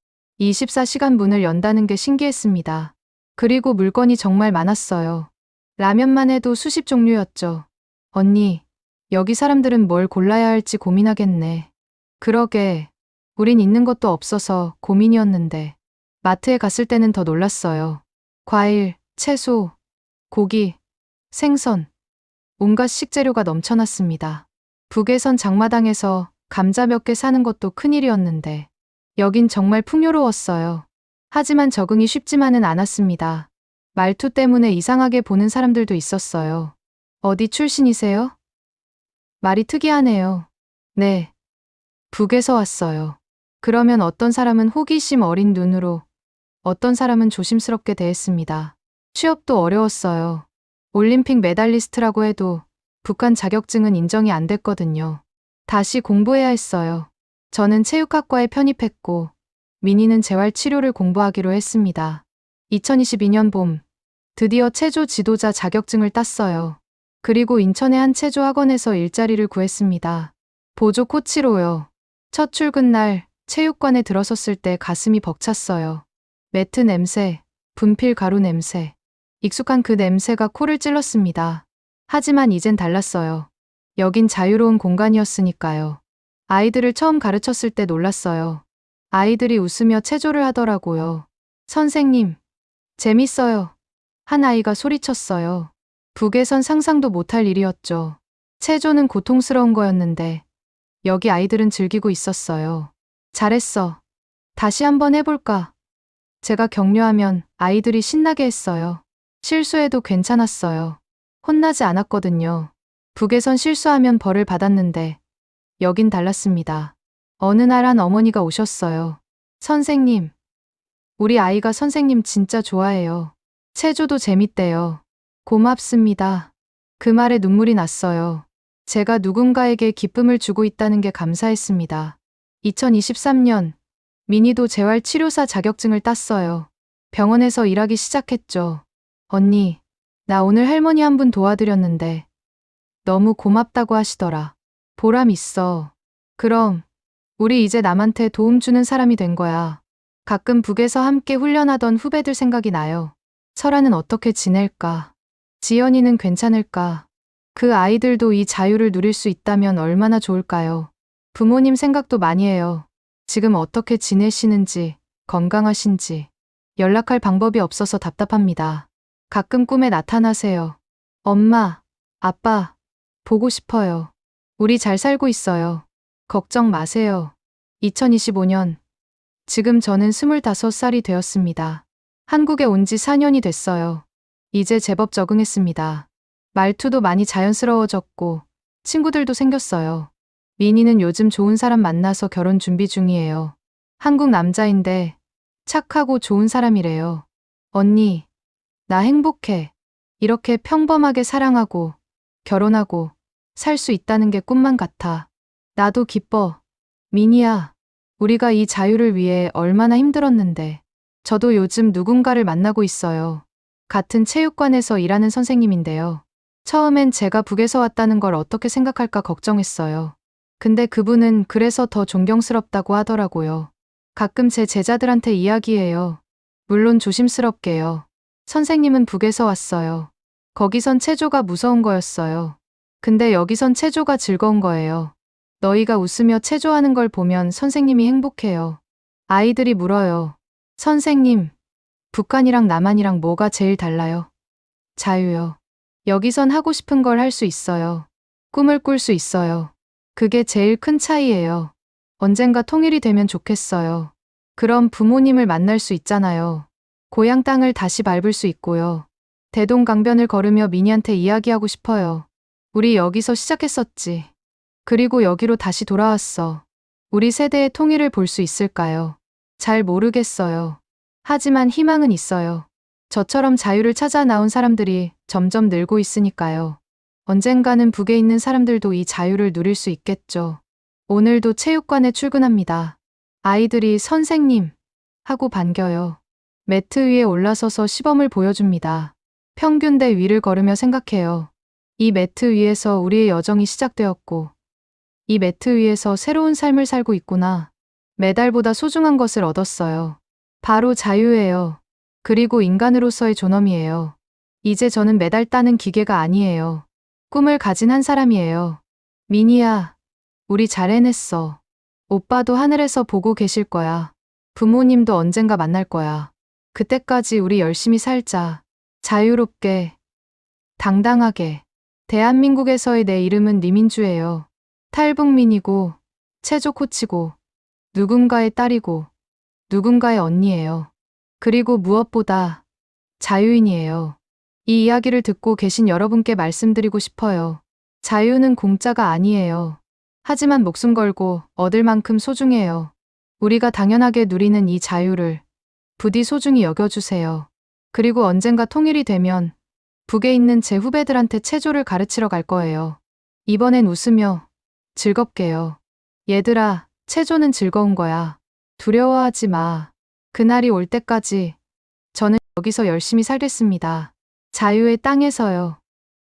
S1: 24시간 문을 연다는 게 신기했습니다. 그리고 물건이 정말 많았어요. 라면만 해도 수십 종류였죠. 언니, 여기 사람들은 뭘 골라야 할지 고민하겠네. 그러게, 우린 있는 것도 없어서 고민이었는데. 마트에 갔을 때는 더 놀랐어요. 과일, 채소, 고기, 생선, 온갖 식재료가 넘쳐났습니다. 북에선 장마당에서 감자 몇 개 사는 것도 큰일이었는데 여긴 정말 풍요로웠어요. 하지만 적응이 쉽지만은 않았습니다. 말투 때문에 이상하게 보는 사람들도 있었어요. 어디 출신이세요? 말이 특이하네요. 네, 북에서 왔어요. 그러면 어떤 사람은 호기심 어린 눈으로, 어떤 사람은 조심스럽게 대했습니다. 취업도 어려웠어요. 올림픽 메달리스트라고 해도 북한 자격증은 인정이 안 됐거든요. 다시 공부해야 했어요. 저는 체육학과에 편입했고 미니는 재활치료를 공부하기로 했습니다. 2022년 봄, 드디어 체조 지도자 자격증을 땄어요. 그리고 인천의 한 체조 학원에서 일자리를 구했습니다. 보조 코치로요. 첫 출근 날 체육관에 들어섰을 때 가슴이 벅찼어요. 매트 냄새, 분필 가루 냄새. 익숙한 그 냄새가 코를 찔렀습니다. 하지만 이젠 달랐어요. 여긴 자유로운 공간이었으니까요. 아이들을 처음 가르쳤을 때 놀랐어요. 아이들이 웃으며 체조를 하더라고요. 선생님, 재밌어요. 한 아이가 소리쳤어요. 북에선 상상도 못할 일이었죠. 체조는 고통스러운 거였는데 여기 아이들은 즐기고 있었어요. 잘했어. 다시 한번 해볼까? 제가 격려하면 아이들이 신나게 했어요. 실수해도 괜찮았어요. 혼나지 않았거든요. 북에선 실수하면 벌을 받았는데 여긴 달랐습니다. 어느 날 한 어머니가 오셨어요. 선생님, 우리 아이가 선생님 진짜 좋아해요. 체조도 재밌대요. 고맙습니다. 그 말에 눈물이 났어요. 제가 누군가에게 기쁨을 주고 있다는 게 감사했습니다. 2023년, 미니도 재활치료사 자격증을 땄어요. 병원에서 일하기 시작했죠. 언니, 나 오늘 할머니 한 분 도와드렸는데 너무 고맙다고 하시더라. 보람 있어. 그럼 우리 이제 남한테 도움 주는 사람이 된 거야. 가끔 북에서 함께 훈련하던 후배들 생각이 나요. 설아는 어떻게 지낼까? 지연이는 괜찮을까? 그 아이들도 이 자유를 누릴 수 있다면 얼마나 좋을까요? 부모님 생각도 많이 해요. 지금 어떻게 지내시는지, 건강하신지. 연락할 방법이 없어서 답답합니다. 가끔 꿈에 나타나세요. 엄마, 아빠, 보고 싶어요. 우리 잘 살고 있어요. 걱정 마세요. 2025년. 지금 저는 25살이 되었습니다. 한국에 온 지 4년이 됐어요. 이제 제법 적응했습니다. 말투도 많이 자연스러워졌고, 친구들도 생겼어요. 민희는 요즘 좋은 사람 만나서 결혼 준비 중이에요. 한국 남자인데 착하고 좋은 사람이래요. 언니, 나 행복해. 이렇게 평범하게 사랑하고 결혼하고 살 수 있다는 게 꿈만 같아. 나도 기뻐. 민희야, 우리가 이 자유를 위해 얼마나 힘들었는데. 저도 요즘 누군가를 만나고 있어요. 같은 체육관에서 일하는 선생님인데요. 처음엔 제가 북에서 왔다는 걸 어떻게 생각할까 걱정했어요. 근데 그분은 그래서 더 존경스럽다고 하더라고요. 가끔 제 제자들한테 이야기해요. 물론 조심스럽게요. 선생님은 북에서 왔어요. 거기선 체조가 무서운 거였어요. 근데 여기선 체조가 즐거운 거예요. 너희가 웃으며 체조하는 걸 보면 선생님이 행복해요. 아이들이 물어요. 선생님, 북한이랑 남한이랑 뭐가 제일 달라요? 자유요. 여기선 하고 싶은 걸 할 수 있어요. 꿈을 꿀 수 있어요. 그게 제일 큰 차이예요. 언젠가 통일이 되면 좋겠어요. 그럼 부모님을 만날 수 있잖아요. 고향 땅을 다시 밟을 수 있고요. 대동강변을 걸으며 민희한테 이야기하고 싶어요. 우리 여기서 시작했었지. 그리고 여기로 다시 돌아왔어. 우리 세대의 통일을 볼 수 있을까요? 잘 모르겠어요. 하지만 희망은 있어요. 저처럼 자유를 찾아 나온 사람들이 점점 늘고 있으니까요. 언젠가는 북에 있는 사람들도 이 자유를 누릴 수 있겠죠. 오늘도 체육관에 출근합니다. 아이들이 선생님 하고 반겨요. 매트 위에 올라서서 시범을 보여줍니다. 평균대 위를 걸으며 생각해요. 이 매트 위에서 우리의 여정이 시작되었고, 이 매트 위에서 새로운 삶을 살고 있구나. 메달보다 소중한 것을 얻었어요. 바로 자유예요. 그리고 인간으로서의 존엄이에요. 이제 저는 메달 따는 기계가 아니에요. 꿈을 가진 한 사람이에요. 민희야, 우리 잘 해냈어. 오빠도 하늘에서 보고 계실 거야. 부모님도 언젠가 만날 거야. 그때까지 우리 열심히 살자. 자유롭게, 당당하게. 대한민국에서의 내 이름은 리민주예요. 탈북민이고, 체조 코치고, 누군가의 딸이고, 누군가의 언니예요. 그리고 무엇보다 자유인이에요. 이 이야기를 듣고 계신 여러분께 말씀드리고 싶어요. 자유는 공짜가 아니에요. 하지만 목숨 걸고 얻을 만큼 소중해요. 우리가 당연하게 누리는 이 자유를 부디 소중히 여겨주세요. 그리고 언젠가 통일이 되면 북에 있는 제 후배들한테 체조를 가르치러 갈 거예요. 이번엔 웃으며 즐겁게요. 얘들아, 체조는 즐거운 거야. 두려워하지 마. 그날이 올 때까지 저는 여기서 열심히 살겠습니다. 자유의 땅에서요.